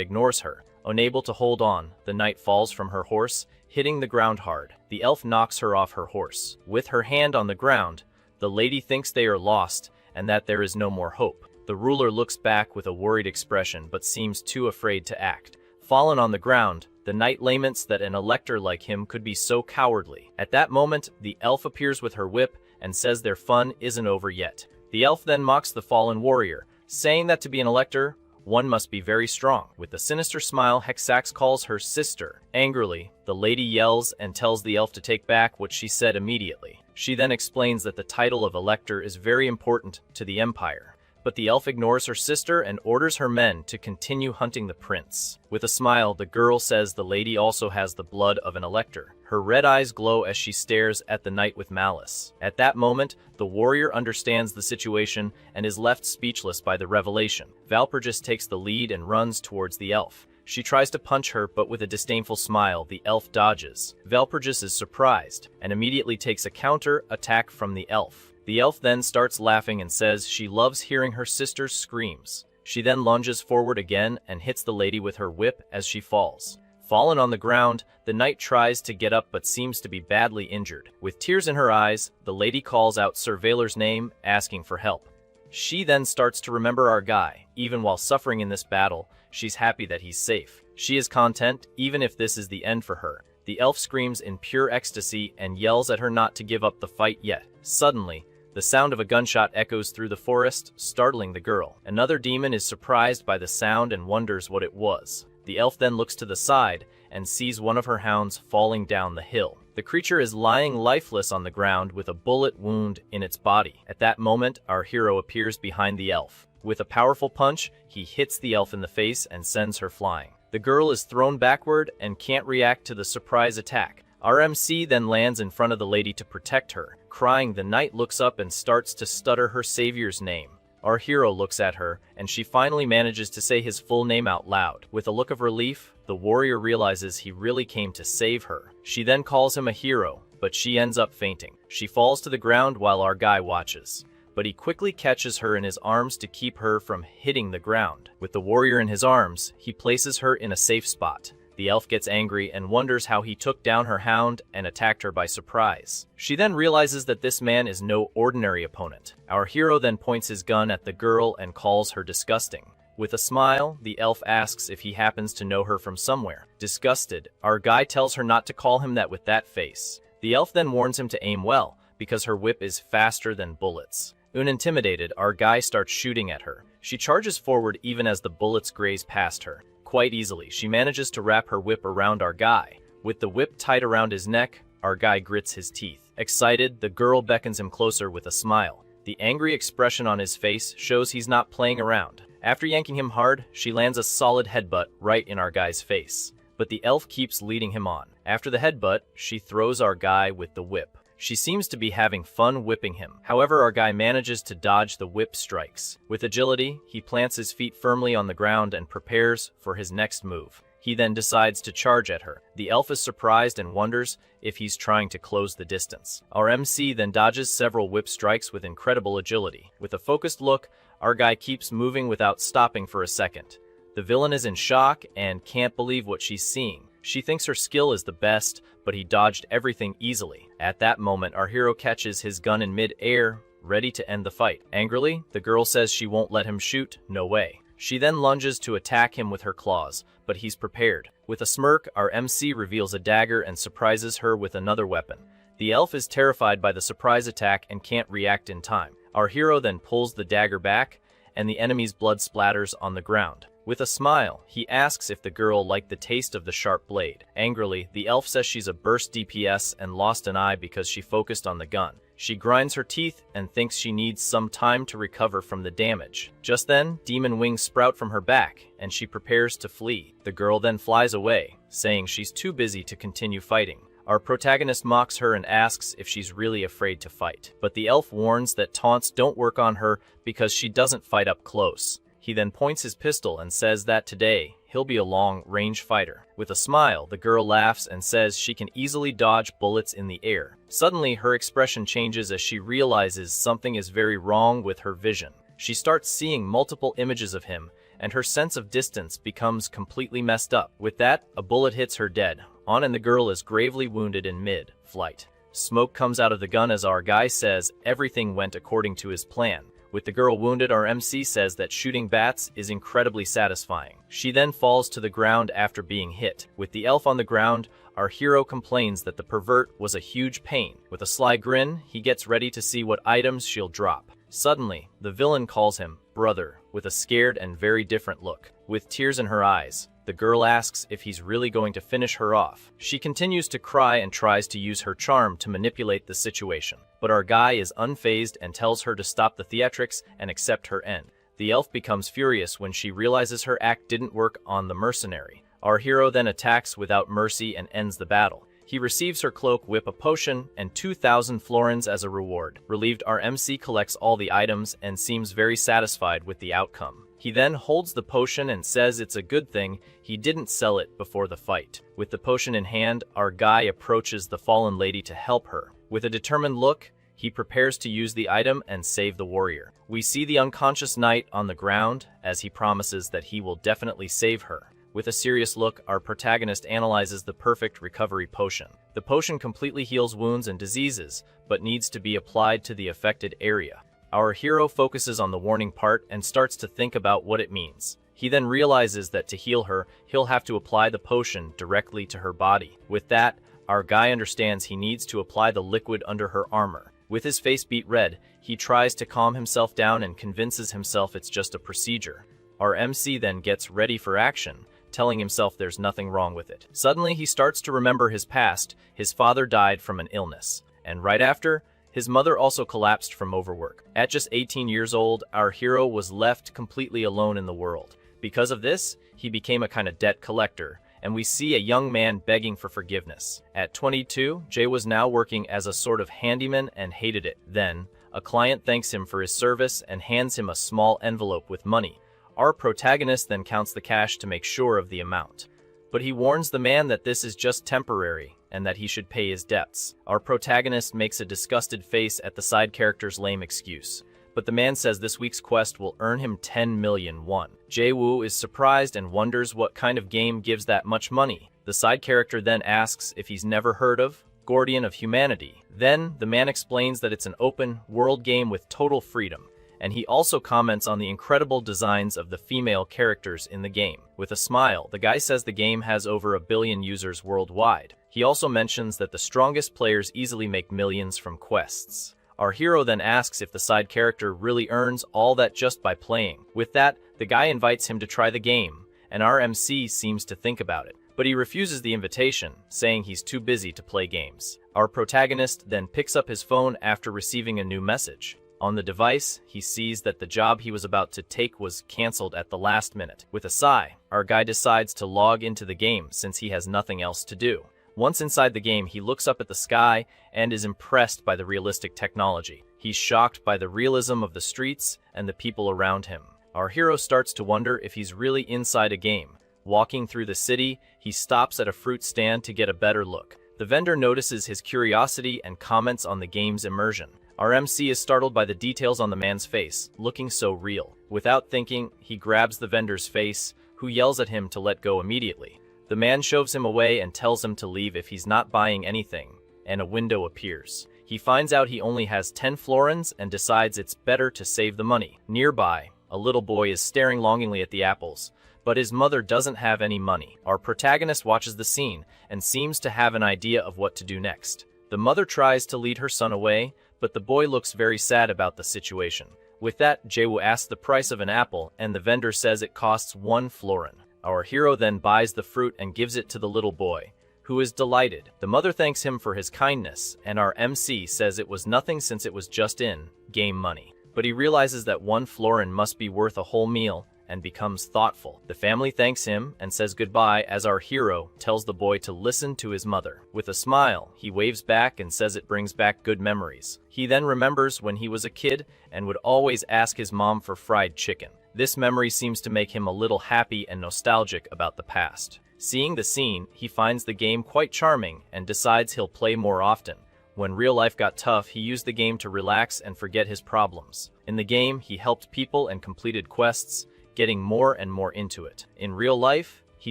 ignores her. Unable to hold on, the knight falls from her horse, hitting the ground hard. The elf knocks her off her horse. With her hand on the ground, the lady thinks they are lost and that there is no more hope. The ruler looks back with a worried expression but seems too afraid to act. Fallen on the ground, the knight laments that an elector like him could be so cowardly. At that moment, the elf appears with her whip and says their fun isn't over yet. The elf then mocks the fallen warrior, saying that to be an elector, one must be very strong. With a sinister smile, Hexax calls her sister. Angrily, the lady yells and tells the elf to take back what she said immediately. She then explains that the title of elector is very important to the empire, but the elf ignores her sister and orders her men to continue hunting the prince. With a smile, the girl says the lady also has the blood of an elector. Her red eyes glow as she stares at the knight with malice. At that moment, the warrior understands the situation and is left speechless by the revelation. Valpurgis takes the lead and runs towards the elf. She tries to punch her, but with a disdainful smile, the elf dodges. Valpurgis is surprised and immediately takes a counter-attack from the elf. The elf then starts laughing and says she loves hearing her sister's screams. She then lunges forward again and hits the lady with her whip as she falls. Fallen on the ground, the knight tries to get up but seems to be badly injured. With tears in her eyes, the lady calls out Sir Valor's name, asking for help. She then starts to remember our guy. Even while suffering in this battle, she's happy that he's safe. She is content, even if this is the end for her. The elf screams in pure ecstasy and yells at her not to give up the fight yet. Suddenly, the sound of a gunshot echoes through the forest, startling the girl. Another demon is surprised by the sound and wonders what it was. The elf then looks to the side and sees one of her hounds falling down the hill. The creature is lying lifeless on the ground with a bullet wound in its body. At that moment, our hero appears behind the elf. With a powerful punch, he hits the elf in the face and sends her flying. The girl is thrown backward and can't react to the surprise attack. Our MC then lands in front of the lady to protect her. Crying, the knight looks up and starts to stutter her savior's name. Our hero looks at her, and she finally manages to say his full name out loud. With a look of relief, the warrior realizes he really came to save her. She then calls him a hero, but she ends up fainting. She falls to the ground while our guy watches, but he quickly catches her in his arms to keep her from hitting the ground. With the warrior in his arms, he places her in a safe spot. The elf gets angry and wonders how he took down her hound and attacked her by surprise. She then realizes that this man is no ordinary opponent. Our hero then points his gun at the girl and calls her disgusting. With a smile, the elf asks if he happens to know her from somewhere. Disgusted, our guy tells her not to call him that with that face. The elf then warns him to aim well, because her whip is faster than bullets. Unintimidated, our guy starts shooting at her. She charges forward even as the bullets graze past her. Quite easily, she manages to wrap her whip around our guy. With the whip tight around his neck, our guy grits his teeth. Excited, the girl beckons him closer with a smile. The angry expression on his face shows he's not playing around. After yanking him hard, she lands a solid headbutt right in our guy's face. But the elf keeps leading him on. After the headbutt, she throws our guy with the whip. She seems to be having fun whipping him. However, our guy manages to dodge the whip strikes. With agility, he plants his feet firmly on the ground and prepares for his next move. He then decides to charge at her. The elf is surprised and wonders if he's trying to close the distance. Our MC then dodges several whip strikes with incredible agility. With a focused look, our guy keeps moving without stopping for a second. The villain is in shock and can't believe what she's seeing. She thinks her skill is the best, but he dodged everything easily. At that moment, our hero catches his gun in mid-air, ready to end the fight. Angrily, the girl says she won't let him shoot, no way. She then lunges to attack him with her claws, but he's prepared. With a smirk, our MC reveals a dagger and surprises her with another weapon. The elf is terrified by the surprise attack and can't react in time. Our hero then pulls the dagger back, and the enemy's blood splatters on the ground. With a smile, he asks if the girl liked the taste of the sharp blade. Angrily, the elf says she's a burst DPS and lost an eye because she focused on the gun. She grinds her teeth and thinks she needs some time to recover from the damage. Just then, demon wings sprout from her back, and she prepares to flee. The girl then flies away, saying she's too busy to continue fighting. Our protagonist mocks her and asks if she's really afraid to fight. But the elf warns that taunts don't work on her because she doesn't fight up close. He then points his pistol and says that today, he'll be a long-range fighter. With a smile, the girl laughs and says she can easily dodge bullets in the air. Suddenly, her expression changes as she realizes something is very wrong with her vision. She starts seeing multiple images of him, and her sense of distance becomes completely messed up. With that, a bullet hits her dead, and the girl is gravely wounded in mid-flight. Smoke comes out of the gun as our guy says everything went according to his plan. With the girl wounded, our MC says that shooting bats is incredibly satisfying. She then falls to the ground after being hit. With the elf on the ground, our hero complains that the pervert was a huge pain. With a sly grin, he gets ready to see what items she'll drop. Suddenly, the villain calls him brother with a scared and very different look. With tears in her eyes, the girl asks if he's really going to finish her off. She continues to cry and tries to use her charm to manipulate the situation. But our guy is unfazed and tells her to stop the theatrics and accept her end. The elf becomes furious when she realizes her act didn't work on the mercenary. Our hero then attacks without mercy and ends the battle. He receives her cloak, whip, a potion, and 2,000 florins as a reward. Relieved, our MC collects all the items and seems very satisfied with the outcome. He then holds the potion and says it's a good thing he didn't sell it before the fight. With the potion in hand, our guy approaches the fallen lady to help her. With a determined look, he prepares to use the item and save the warrior. We see the unconscious knight on the ground as he promises that he will definitely save her. With a serious look, our protagonist analyzes the perfect recovery potion. The potion completely heals wounds and diseases, but needs to be applied to the affected area. Our hero focuses on the warning part and starts to think about what it means. He then realizes that to heal her, he'll have to apply the potion directly to her body. With that, our guy understands he needs to apply the liquid under her armor. With his face beet red, he tries to calm himself down and convinces himself it's just a procedure. Our MC then gets ready for action, telling himself there's nothing wrong with it. Suddenly, he starts to remember his past. His father died from an illness, and right after, his mother also collapsed from overwork. At just 18 years old, our hero was left completely alone in the world. Because of this, he became a kind of debt collector, and we see a young man begging for forgiveness. At 22, Jay was now working as a sort of handyman and hated it. Then, a client thanks him for his service and hands him a small envelope with money. Our protagonist then counts the cash to make sure of the amount. But he warns the man that this is just temporary and that he should pay his debts. Our protagonist makes a disgusted face at the side character's lame excuse, but the man says this week's quest will earn him 10 million won. Jae-woo is surprised and wonders what kind of game gives that much money. The side character then asks if he's never heard of Guardian of Humanity. Then, the man explains that it's an open, world game with total freedom, and he also comments on the incredible designs of the female characters in the game. With a smile, the guy says the game has over 1 billion users worldwide. He also mentions that the strongest players easily make millions from quests. Our hero then asks if the side character really earns all that just by playing. With that, the guy invites him to try the game, and our MC seems to think about it. But he refuses the invitation, saying he's too busy to play games. Our protagonist then picks up his phone after receiving a new message. On the device, he sees that the job he was about to take was cancelled at the last minute. With a sigh, our guy decides to log into the game since he has nothing else to do. Once inside the game, he looks up at the sky and is impressed by the realistic technology. He's shocked by the realism of the streets and the people around him. Our hero starts to wonder if he's really inside a game. Walking through the city, he stops at a fruit stand to get a better look. The vendor notices his curiosity and comments on the game's immersion. Our MC is startled by the details on the man's face, looking so real. Without thinking, he grabs the vendor's face, who yells at him to let go immediately. The man shoves him away and tells him to leave if he's not buying anything, and a window appears. He finds out he only has 10 florins and decides it's better to save the money. Nearby, a little boy is staring longingly at the apples, but his mother doesn't have any money. Our protagonist watches the scene and seems to have an idea of what to do next. The mother tries to lead her son away, but the boy looks very sad about the situation. With that, Jae-woo asks the price of an apple, and the vendor says it costs 1 florin. Our hero then buys the fruit and gives it to the little boy, who is delighted. The mother thanks him for his kindness, and our MC says it was nothing since it was just in-game money. But he realizes that 1 florin must be worth a whole meal, and becomes thoughtful. The family thanks him and says goodbye as our hero tells the boy to listen to his mother. With a smile, he waves back and says it brings back good memories. He then remembers when he was a kid and would always ask his mom for fried chicken. This memory seems to make him a little happy and nostalgic about the past. Seeing the scene, he finds the game quite charming and decides he'll play more often. When real life got tough, he used the game to relax and forget his problems. In the game, he helped people and completed quests, getting more and more into it. In real life, he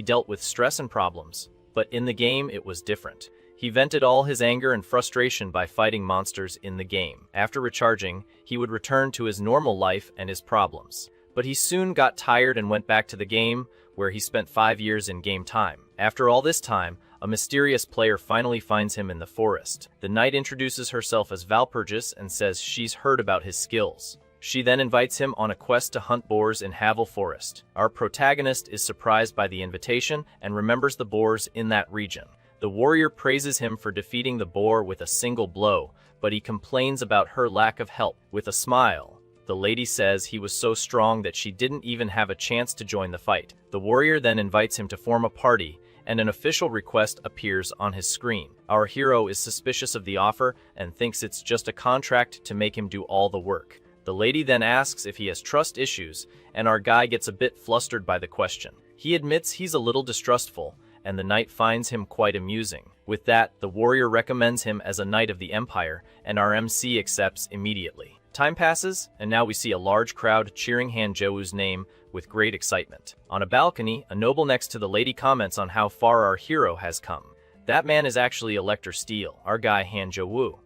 dealt with stress and problems, but in the game it was different. He vented all his anger and frustration by fighting monsters in the game. After recharging, he would return to his normal life and his problems. But he soon got tired and went back to the game, where he spent 5 years in game time. After all this time, a mysterious player finally finds him in the forest. The knight introduces herself as Valpurgis and says she's heard about his skills. She then invites him on a quest to hunt boars in Havel Forest. Our protagonist is surprised by the invitation and remembers the boars in that region. The warrior praises him for defeating the boar with a single blow, but he complains about her lack of help. With a smile, The lady says he was so strong that she didn't even have a chance to join the fight. The warrior then invites him to form a party, and an official request appears on his screen. Our hero is suspicious of the offer and thinks it's just a contract to make him do all the work. The lady then asks if he has trust issues, and our guy gets a bit flustered by the question. He admits he's a little distrustful, and the knight finds him quite amusing. With that, the warrior recommends him as a knight of the empire, and our MC accepts immediately. Time passes, and now we see a large crowd cheering Han Jou's name with great excitement. On a balcony, a noble next to the lady comments on how far our hero has come. That man is actually Elector Steele, our guy Han Jou,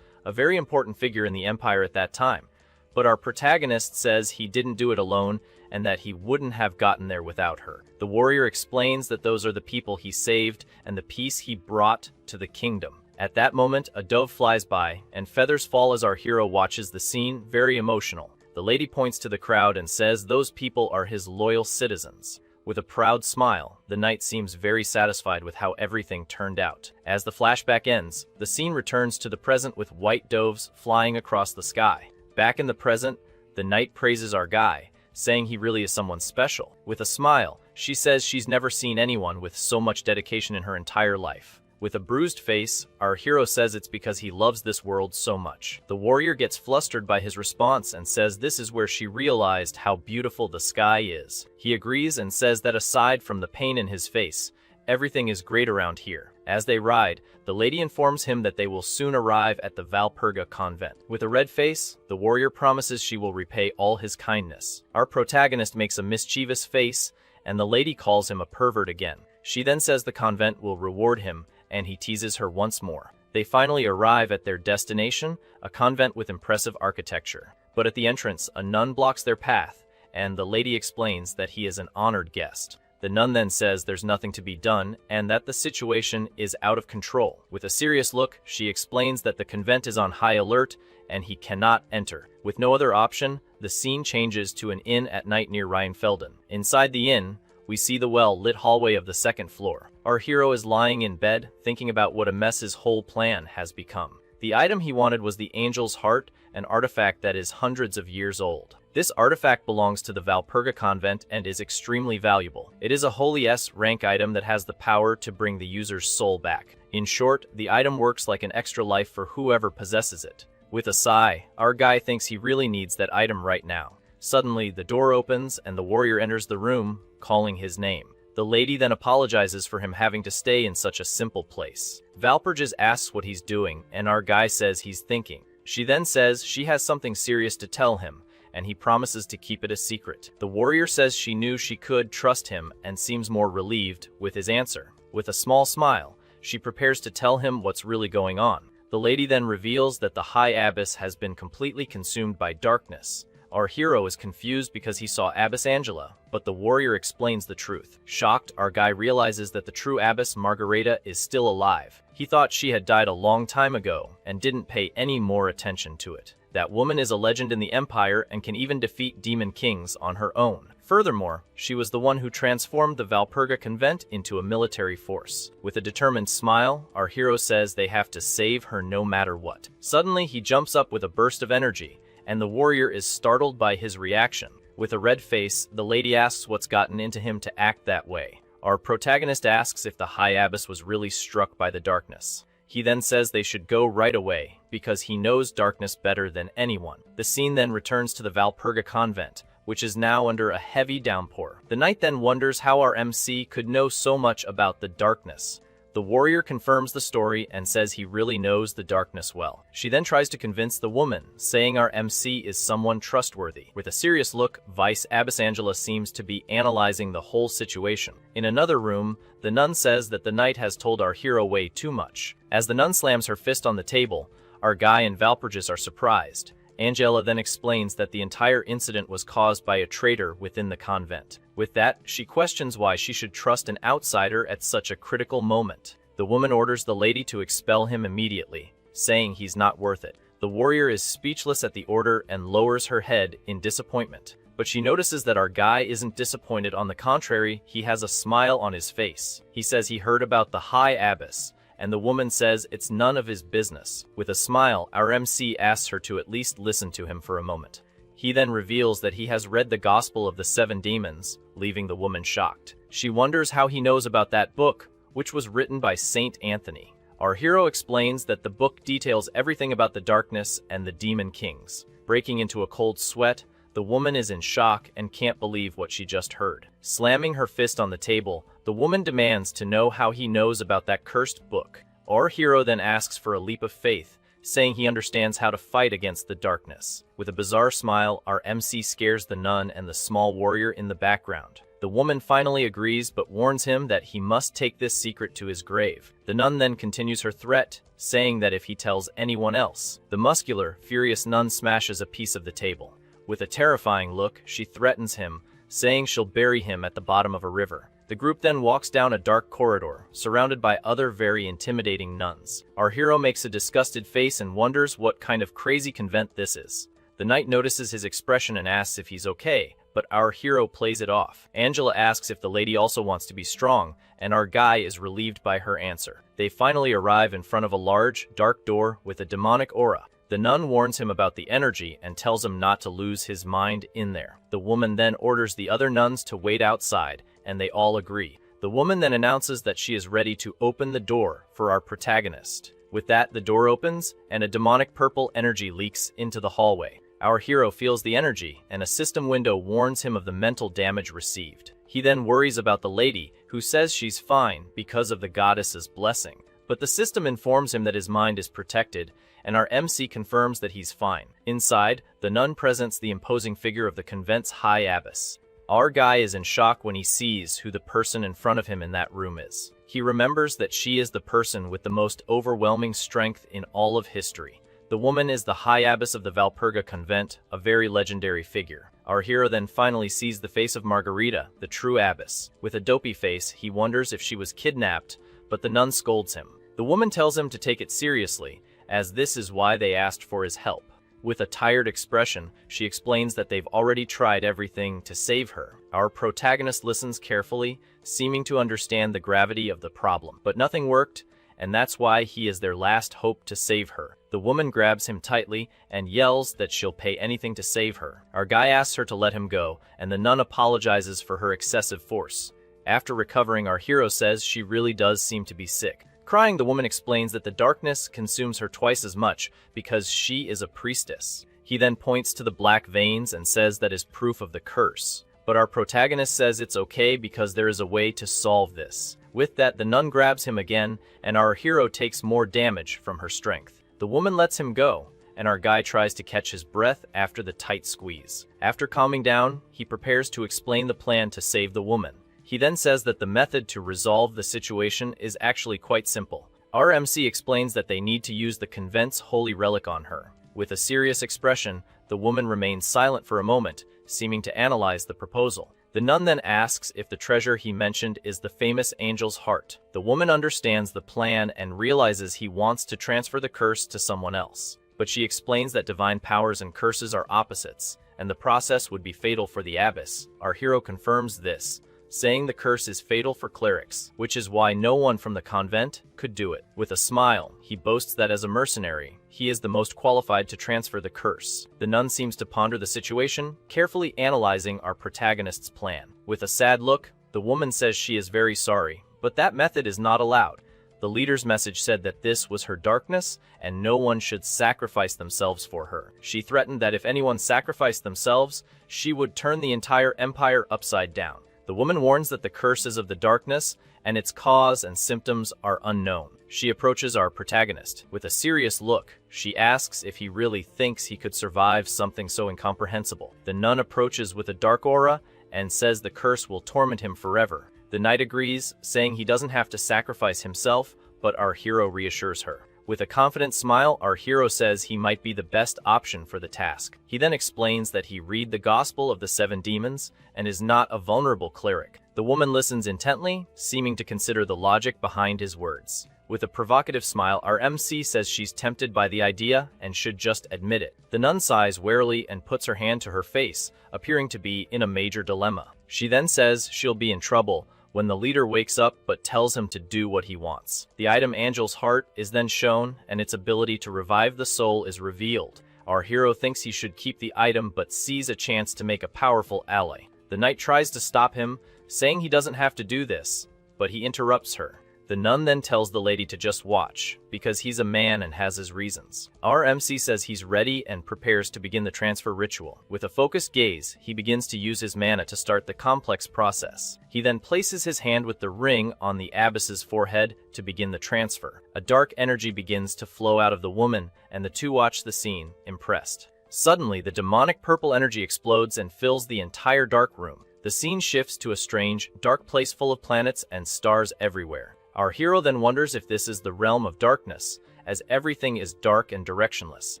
a very important figure in the empire at that time. But our protagonist says he didn't do it alone and that he wouldn't have gotten there without her. The warrior explains that those are the people he saved and the peace he brought to the kingdom. At that moment, a dove flies by, and feathers fall as our hero watches the scene, very emotional. The lady points to the crowd and says those people are his loyal citizens. With a proud smile, the knight seems very satisfied with how everything turned out. As the flashback ends, the scene returns to the present with white doves flying across the sky. Back in the present, the knight praises our guy, saying he really is someone special. With a smile, she says she's never seen anyone with so much dedication in her entire life. With a bruised face, our hero says it's because he loves this world so much. The warrior gets flustered by his response and says this is where she realized how beautiful the sky is. He agrees and says that aside from the pain in his face, everything is great around here. As they ride, the lady informs him that they will soon arrive at the Valperga convent. With a red face, the warrior promises she will repay all his kindness. Our protagonist makes a mischievous face, and the lady calls him a pervert again. She then says the convent will reward him, and he teases her once more. They finally arrive at their destination, a convent with impressive architecture. But at the entrance, a nun blocks their path, and the lady explains that he is an honored guest. The nun then says there's nothing to be done and that the situation is out of control. With a serious look, she explains that the convent is on high alert and he cannot enter. With no other option, the scene changes to an inn at night near Rheinfelden. Inside the inn, we see the well-lit hallway of the second floor. Our hero is lying in bed, thinking about what a mess his whole plan has become. The item he wanted was the Angel's Heart, an artifact that is hundreds of years old. This artifact belongs to the Valperga convent and is extremely valuable. It is a Holy S rank item that has the power to bring the user's soul back. In short, the item works like an extra life for whoever possesses it. With a sigh, our guy thinks he really needs that item right now. Suddenly, the door opens and the warrior enters the room, calling his name. The lady then apologizes for him having to stay in such a simple place. Valperga asks what he's doing, and our guy says he's thinking. She then says she has something serious to tell him, and he promises to keep it a secret. The warrior says she knew she could trust him and seems more relieved with his answer. With a small smile, she prepares to tell him what's really going on. The lady then reveals that the High Abbess has been completely consumed by darkness. Our hero is confused because he saw Abbess Angela, but the warrior explains the truth. Shocked, our guy realizes that the true Abbess Margareta is still alive. He thought she had died a long time ago and didn't pay any more attention to it. That woman is a legend in the Empire and can even defeat demon kings on her own. Furthermore, she was the one who transformed the Valperga convent into a military force. With a determined smile, our hero says they have to save her no matter what. Suddenly, he jumps up with a burst of energy, and the warrior is startled by his reaction. With a red face, the lady asks what's gotten into him to act that way. Our protagonist asks if the High Abbess was really struck by the darkness. He then says they should go right away, because he knows darkness better than anyone. The scene then returns to the Valperga convent, which is now under a heavy downpour. The knight then wonders how our MC could know so much about the darkness. The warrior confirms the story and says he really knows the darkness well. She then tries to convince the woman, saying our MC is someone trustworthy. With a serious look, Vice Abbess Angela seems to be analyzing the whole situation. In another room, the nun says that the knight has told our hero way too much. As the nun slams her fist on the table, our guy and Valperga are surprised. Angela then explains that the entire incident was caused by a traitor within the convent. With that, she questions why she should trust an outsider at such a critical moment. The woman orders the lady to expel him immediately, saying he's not worth it. The warrior is speechless at the order and lowers her head in disappointment. But she notices that our guy isn't disappointed. On the contrary, he has a smile on his face. He says he heard about the High Abbess, and the woman says it's none of his business. With a smile, our MC asks her to at least listen to him for a moment. He then reveals that he has read the Gospel of the Seven Demons, leaving the woman shocked. She wonders how he knows about that book, which was written by Saint Anthony. Our hero explains that the book details everything about the darkness and the demon kings. Breaking into a cold sweat, the woman is in shock and can't believe what she just heard. Slamming her fist on the table, the woman demands to know how he knows about that cursed book. Our hero then asks for a leap of faith, saying he understands how to fight against the darkness. With a bizarre smile, our MC scares the nun and the small warrior in the background. The woman finally agrees but warns him that he must take this secret to his grave. The nun then continues her threat, saying that if he tells anyone else, the muscular, furious nun smashes a piece of the table. With a terrifying look, she threatens him, saying she'll bury him at the bottom of a river. The group then walks down a dark corridor, surrounded by other very intimidating nuns. Our hero makes a disgusted face and wonders what kind of crazy convent this is. The knight notices his expression and asks if he's okay, but our hero plays it off. Angela asks if the lady also wants to be strong, and our guy is relieved by her answer. They finally arrive in front of a large, dark door with a demonic aura. The nun warns him about the energy and tells him not to lose his mind in there. The woman then orders the other nuns to wait outside, and they all agree. The woman then announces that she is ready to open the door for our protagonist. With that, the door opens, and a demonic purple energy leaks into the hallway. Our hero feels the energy, and a system window warns him of the mental damage received. He then worries about the lady, who says she's fine because of the goddess's blessing. But the system informs him that his mind is protected, and our MC confirms that he's fine. Inside, the nun presents the imposing figure of the convent's high abbess. Our guy is in shock when he sees who the person in front of him in that room is. He remembers that she is the person with the most overwhelming strength in all of history. The woman is the high abbess of the Valpurga convent, a very legendary figure. Our hero then finally sees the face of Margarita, the true abbess. With a dopey face, he wonders if she was kidnapped, but the nun scolds him. The woman tells him to take it seriously, as this is why they asked for his help. With a tired expression, she explains that they've already tried everything to save her. Our protagonist listens carefully, seeming to understand the gravity of the problem. But nothing worked, and that's why he is their last hope to save her. The woman grabs him tightly and yells that she'll pay anything to save her. Our guy asks her to let him go, and the nun apologizes for her excessive force. After recovering, our hero says she really does seem to be sick. Crying, the woman explains that the darkness consumes her twice as much because she is a priestess. He then points to the black veins and says that is proof of the curse. But our protagonist says it's okay because there is a way to solve this. With that, the nun grabs him again, and our hero takes more damage from her strength. The woman lets him go, and our guy tries to catch his breath after the tight squeeze. After calming down, he prepares to explain the plan to save the woman. He then says that the method to resolve the situation is actually quite simple. Our MC explains that they need to use the convent's holy relic on her. With a serious expression, the woman remains silent for a moment, seeming to analyze the proposal. The nun then asks if the treasure he mentioned is the famous angel's heart. The woman understands the plan and realizes he wants to transfer the curse to someone else. But she explains that divine powers and curses are opposites, and the process would be fatal for the abbess. Our hero confirms this, saying the curse is fatal for clerics, which is why no one from the convent could do it. With a smile, he boasts that as a mercenary, he is the most qualified to transfer the curse. The nun seems to ponder the situation, carefully analyzing our protagonist's plan. With a sad look, the woman says she is very sorry, but that method is not allowed. The leader's message said that this was her darkness, and no one should sacrifice themselves for her. She threatened that if anyone sacrificed themselves, she would turn the entire empire upside down. The woman warns that the curse is of the darkness, and its cause and symptoms are unknown. She approaches our protagonist. With a serious look, she asks if he really thinks he could survive something so incomprehensible. The nun approaches with a dark aura and says the curse will torment him forever. The knight agrees, saying he doesn't have to sacrifice himself, but our hero reassures her. With a confident smile, our hero says he might be the best option for the task. He then explains that he read the Gospel of the Seven Demons and is not a vulnerable cleric. The woman listens intently, seeming to consider the logic behind his words. With a provocative smile, our MC says she's tempted by the idea and should just admit it. The nun sighs warily and puts her hand to her face, appearing to be in a major dilemma. She then says she'll be in trouble when the leader wakes up but tells him to do what he wants. The item Angel's Heart is then shown, and its ability to revive the soul is revealed. Our hero thinks he should keep the item but sees a chance to make a powerful ally. The knight tries to stop him, saying he doesn't have to do this, but he interrupts her. The nun then tells the lady to just watch, because he's a man and has his reasons. Our MC says he's ready and prepares to begin the transfer ritual. With a focused gaze, he begins to use his mana to start the complex process. He then places his hand with the ring on the abbess's forehead to begin the transfer. A dark energy begins to flow out of the woman, and the two watch the scene, impressed. Suddenly, the demonic purple energy explodes and fills the entire dark room. The scene shifts to a strange, dark place full of planets and stars everywhere. Our hero then wonders if this is the realm of darkness, as everything is dark and directionless.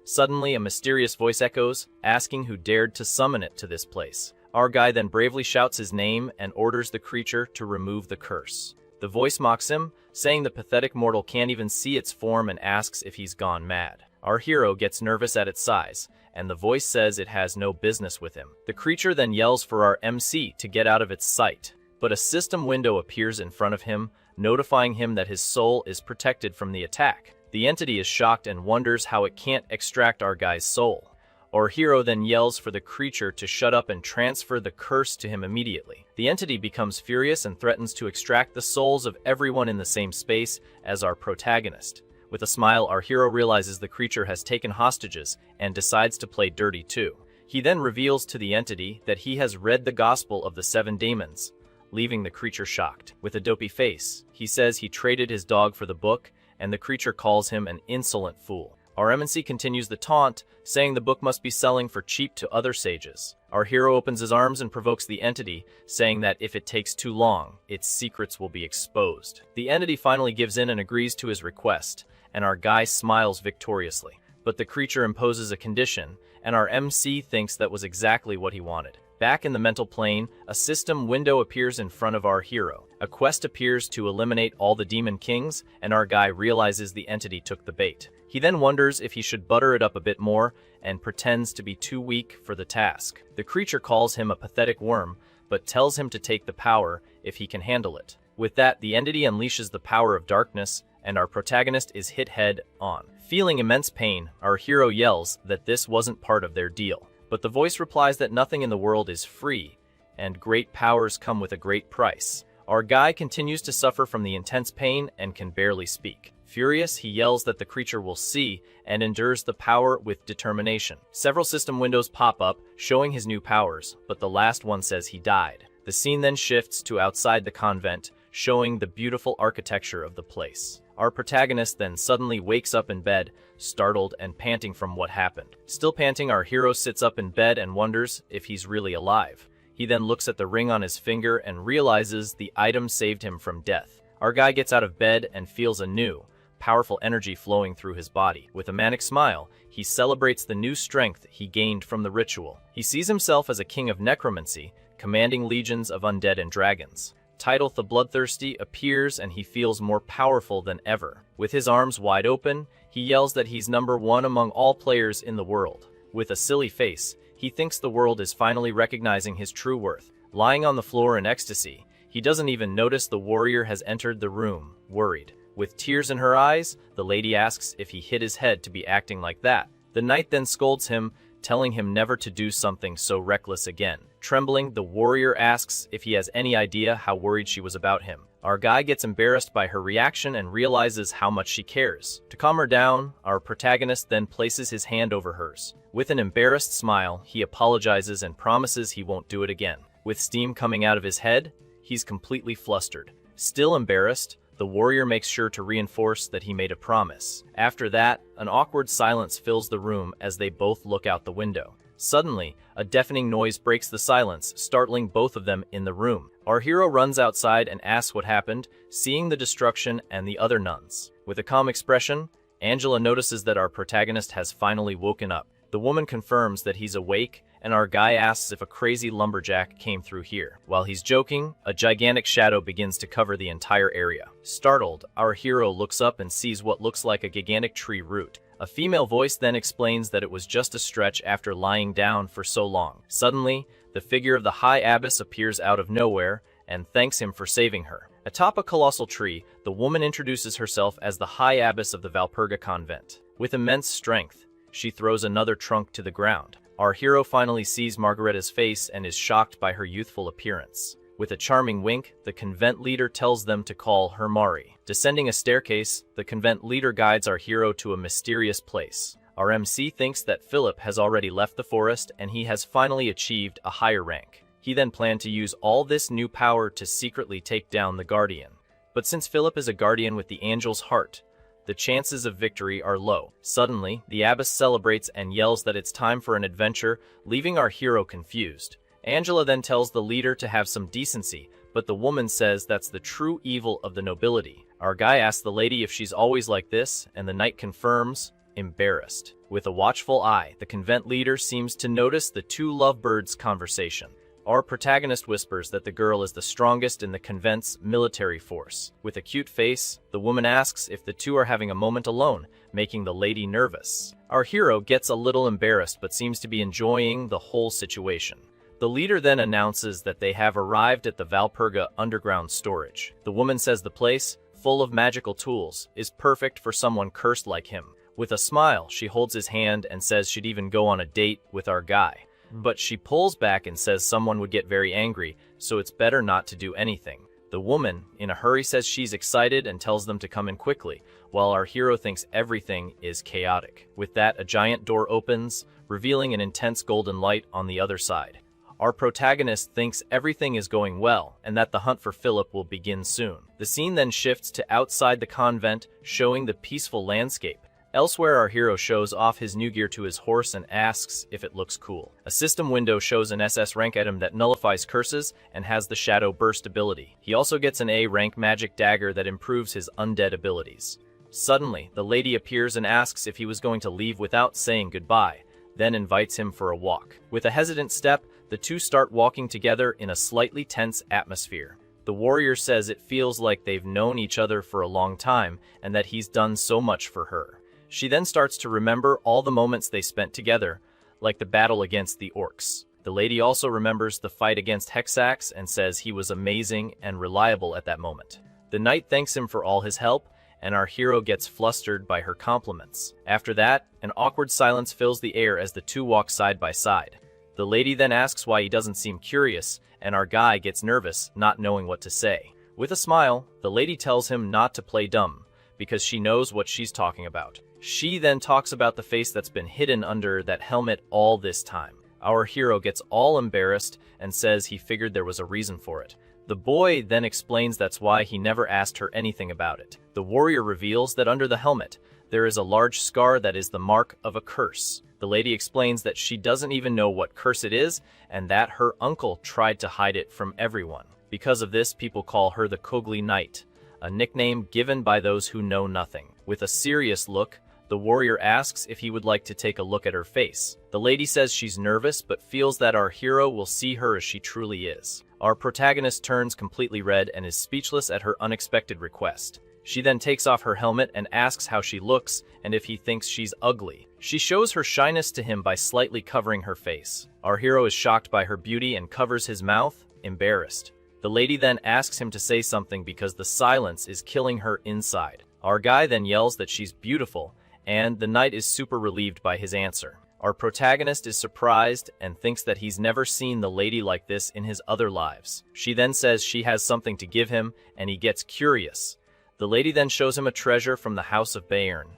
Suddenly, a mysterious voice echoes, asking who dared to summon it to this place. Our guy then bravely shouts his name and orders the creature to remove the curse. The voice mocks him, saying the pathetic mortal can't even see its form and asks if he's gone mad. Our hero gets nervous at its size, and the voice says it has no business with him. The creature then yells for our MC to get out of its sight, but a system window appears in front of him, notifying him that his soul is protected from the attack. The entity is shocked and wonders how it can't extract our guy's soul. Our hero then yells for the creature to shut up and transfer the curse to him immediately. The entity becomes furious and threatens to extract the souls of everyone in the same space as our protagonist. With a smile, our hero realizes the creature has taken hostages and decides to play dirty too. He then reveals to the entity that he has read the Gospel of the Seven Demons, leaving the creature shocked. With a dopey face, he says he traded his dog for the book, and the creature calls him an insolent fool. Our MNC continues the taunt, saying the book must be selling for cheap to other sages. Our hero opens his arms and provokes the entity, saying that if it takes too long, its secrets will be exposed. The entity finally gives in and agrees to his request, and our guy smiles victoriously. But the creature imposes a condition, and our MC thinks that was exactly what he wanted. Back in the mental plane, a system window appears in front of our hero. A quest appears to eliminate all the demon kings, and our guy realizes the entity took the bait. He then wonders if he should butter it up a bit more, and pretends to be too weak for the task. The creature calls him a pathetic worm, but tells him to take the power if he can handle it. With that, the entity unleashes the power of darkness, and our protagonist is hit head on. Feeling immense pain, our hero yells that this wasn't part of their deal. But the voice replies that nothing in the world is free, and great powers come with a great price. Our guy continues to suffer from the intense pain and can barely speak. Furious, he yells that the creature will see and endures the power with determination. Several system windows pop up, showing his new powers, but the last one says he died. The scene then shifts to outside the convent, showing the beautiful architecture of the place. Our protagonist then suddenly wakes up in bed, startled and panting from what happened. Still panting, our hero sits up in bed and wonders if he's really alive. He then looks at the ring on his finger and realizes the item saved him from death. Our guy gets out of bed and feels a new, powerful energy flowing through his body. With a manic smile, he celebrates the new strength he gained from the ritual. He sees himself as a king of necromancy, commanding legions of undead and dragons. Tidalth the Bloodthirsty appears and he feels more powerful than ever. With his arms wide open, he yells that he's number one among all players in the world. With a silly face, he thinks the world is finally recognizing his true worth. Lying on the floor in ecstasy, he doesn't even notice the warrior has entered the room, worried. With tears in her eyes, the lady asks if he hit his head to be acting like that. The knight then scolds him, telling him never to do something so reckless again. Trembling, the warrior asks if he has any idea how worried she was about him. Our guy gets embarrassed by her reaction and realizes how much she cares. To calm her down, our protagonist then places his hand over hers. With an embarrassed smile, he apologizes and promises he won't do it again. With steam coming out of his head, he's completely flustered. Still embarrassed, the warrior makes sure to reinforce that he made a promise. After that, an awkward silence fills the room as they both look out the window. Suddenly, a deafening noise breaks the silence, startling both of them in the room. Our hero runs outside and asks what happened, seeing the destruction and the other nuns. With a calm expression, Angela notices that our protagonist has finally woken up. The woman confirms that he's awake, and our guy asks if a crazy lumberjack came through here. While he's joking, a gigantic shadow begins to cover the entire area. Startled, our hero looks up and sees what looks like a gigantic tree root. A female voice then explains that it was just a stretch after lying down for so long. Suddenly, the figure of the High Abbess appears out of nowhere and thanks him for saving her. Atop a colossal tree, the woman introduces herself as the High Abbess of the Valpurga Convent. With immense strength, she throws another trunk to the ground. Our hero finally sees Margaretta's face and is shocked by her youthful appearance. With a charming wink, the convent leader tells them to call her Mari. Descending a staircase, the convent leader guides our hero to a mysterious place. Our MC thinks that Philip has already left the forest and he has finally achieved a higher rank. He then planned to use all this new power to secretly take down the Guardian. But since Philip is a guardian with the angel's heart, the chances of victory are low. Suddenly, the abbess celebrates and yells that it's time for an adventure, leaving our hero confused. Angela then tells the leader to have some decency, but the woman says that's the true evil of the nobility. Our guy asks the lady if she's always like this, and the knight confirms, embarrassed. With a watchful eye, the convent leader seems to notice the two lovebirds' conversation. Our protagonist whispers that the girl is the strongest in the convent's military force. With a cute face, the woman asks if the two are having a moment alone, making the lady nervous. Our hero gets a little embarrassed but seems to be enjoying the whole situation. The leader then announces that they have arrived at the Valpurga underground storage. The woman says the place, full of magical tools, is perfect for someone cursed like him. With a smile, she holds his hand and says she'd even go on a date with our guy. But she pulls back and says someone would get very angry, so it's better not to do anything. The woman, in a hurry, says she's excited and tells them to come in quickly, while our hero thinks everything is chaotic. With that, a giant door opens, revealing an intense golden light on the other side. Our protagonist thinks everything is going well, and that the hunt for Philip will begin soon. The scene then shifts to outside the convent, showing the peaceful landscape. Elsewhere, our hero shows off his new gear to his horse and asks if it looks cool. A system window shows an SS rank item that nullifies curses and has the Shadow Burst ability. He also gets an A rank magic dagger that improves his undead abilities. Suddenly, the lady appears and asks if he was going to leave without saying goodbye, then invites him for a walk. With a hesitant step, the two start walking together in a slightly tense atmosphere. The warrior says it feels like they've known each other for a long time and that he's done so much for her. She then starts to remember all the moments they spent together, like the battle against the orcs. The lady also remembers the fight against Hexax and says he was amazing and reliable at that moment. The knight thanks him for all his help, and our hero gets flustered by her compliments. After that, an awkward silence fills the air as the two walk side by side. The lady then asks why he doesn't seem curious, and our guy gets nervous, not knowing what to say. With a smile, the lady tells him not to play dumb, because she knows what she's talking about. She then talks about the face that's been hidden under that helmet all this time. Our hero gets all embarrassed and says he figured there was a reason for it. The boy then explains that's why he never asked her anything about it. The warrior reveals that under the helmet, there is a large scar that is the mark of a curse. The lady explains that she doesn't even know what curse it is, and that her uncle tried to hide it from everyone. Because of this, people call her the Kogli Knight, a nickname given by those who know nothing. With a serious look, the warrior asks if he would like to take a look at her face. The lady says she's nervous, but feels that our hero will see her as she truly is. Our protagonist turns completely red and is speechless at her unexpected request. She then takes off her helmet and asks how she looks and if he thinks she's ugly. She shows her shyness to him by slightly covering her face. Our hero is shocked by her beauty and covers his mouth, embarrassed. The lady then asks him to say something because the silence is killing her inside. Our guy then yells that she's beautiful, and the knight is super relieved by his answer. Our protagonist is surprised and thinks that he's never seen the lady like this in his other lives. She then says she has something to give him, and he gets curious. The lady then shows him a treasure from the House of Bayern,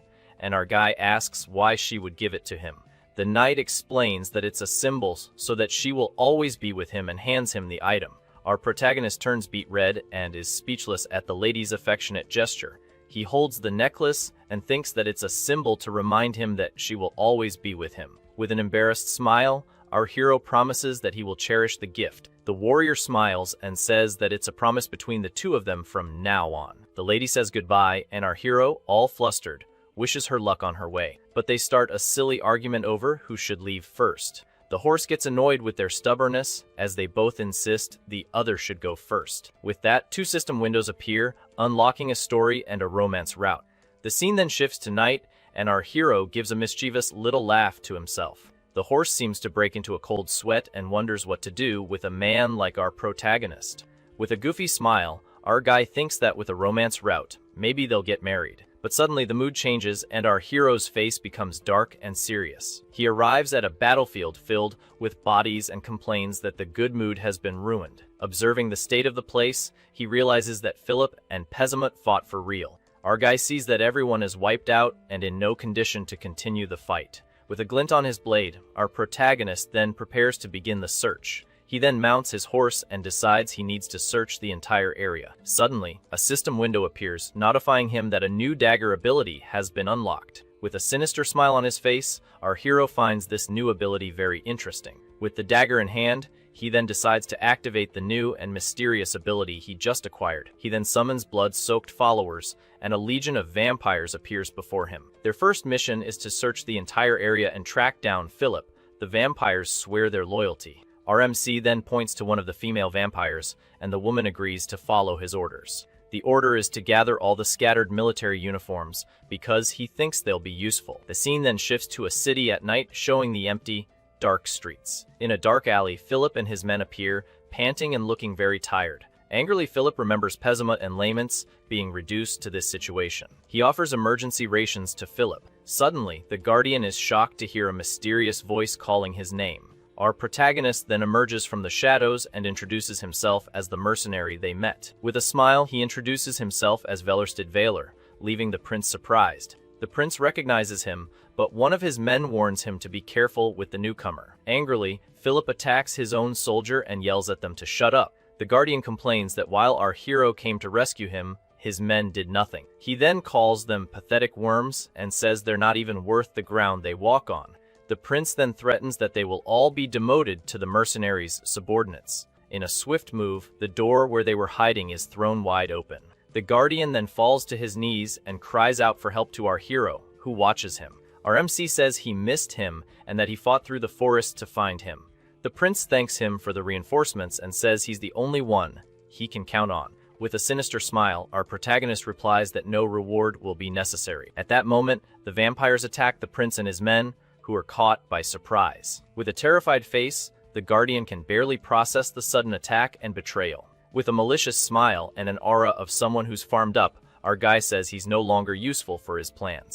and our guy asks why she would give it to him. The knight explains that it's a symbol so that she will always be with him and hands him the item. Our protagonist turns beet red and is speechless at the lady's affectionate gesture. He holds the necklace and thinks that it's a symbol to remind him that she will always be with him. With an embarrassed smile, our hero promises that he will cherish the gift. The warrior smiles and says that it's a promise between the two of them from now on. The lady says goodbye, and our hero, all flustered, wishes her luck on her way. But they start a silly argument over who should leave first. The horse gets annoyed with their stubbornness, as they both insist the other should go first. With that, two system windows appear, unlocking a story and a romance route. The scene then shifts to night, and our hero gives a mischievous little laugh to himself. The horse seems to break into a cold sweat and wonders what to do with a man like our protagonist. With a goofy smile, our guy thinks that with a romance route, maybe they'll get married. But suddenly the mood changes and our hero's face becomes dark and serious. He arrives at a battlefield filled with bodies and complains that the good mood has been ruined. Observing the state of the place, he realizes that Philip and Pezimut fought for real. Our guy sees that everyone is wiped out and in no condition to continue the fight. With a glint on his blade, our protagonist then prepares to begin the search. He then mounts his horse and decides he needs to search the entire area. Suddenly, a system window appears, notifying him that a new dagger ability has been unlocked. With a sinister smile on his face, our hero finds this new ability very interesting. With the dagger in hand, he then decides to activate the new and mysterious ability he just acquired. He then summons blood-soaked followers, and a legion of vampires appears before him. Their first mission is to search the entire area and track down Philip. The vampires swear their loyalty. Our MC then points to one of the female vampires, and the woman agrees to follow his orders. The order is to gather all the scattered military uniforms, because he thinks they'll be useful. The scene then shifts to a city at night, showing the empty, dark streets. In a dark alley, Philip and his men appear, panting and looking very tired. Angrily, Philip remembers Pezimut and Laments being reduced to this situation. He offers emergency rations to Philip. Suddenly, the Guardian is shocked to hear a mysterious voice calling his name. Our protagonist then emerges from the shadows and introduces himself as the mercenary they met. With a smile, he introduces himself as Velerstad Valor, leaving the prince surprised. The prince recognizes him, but one of his men warns him to be careful with the newcomer. Angrily, Philip attacks his own soldier and yells at them to shut up. The Guardian complains that while our hero came to rescue him, his men did nothing. He then calls them pathetic worms and says they're not even worth the ground they walk on. The prince then threatens that they will all be demoted to the mercenaries' subordinates. In a swift move, the door where they were hiding is thrown wide open. The Guardian then falls to his knees and cries out for help to our hero, who watches him. Our MC says he missed him and that he fought through the forest to find him. The prince thanks him for the reinforcements and says he's the only one he can count on. With a sinister smile, our protagonist replies that no reward will be necessary. At that moment, the vampires attack the prince and his men, who are caught by surprise. With a terrified face, the Guardian can barely process the sudden attack and betrayal. With a malicious smile and an aura of someone who's farmed up, our guy says he's no longer useful for his plans.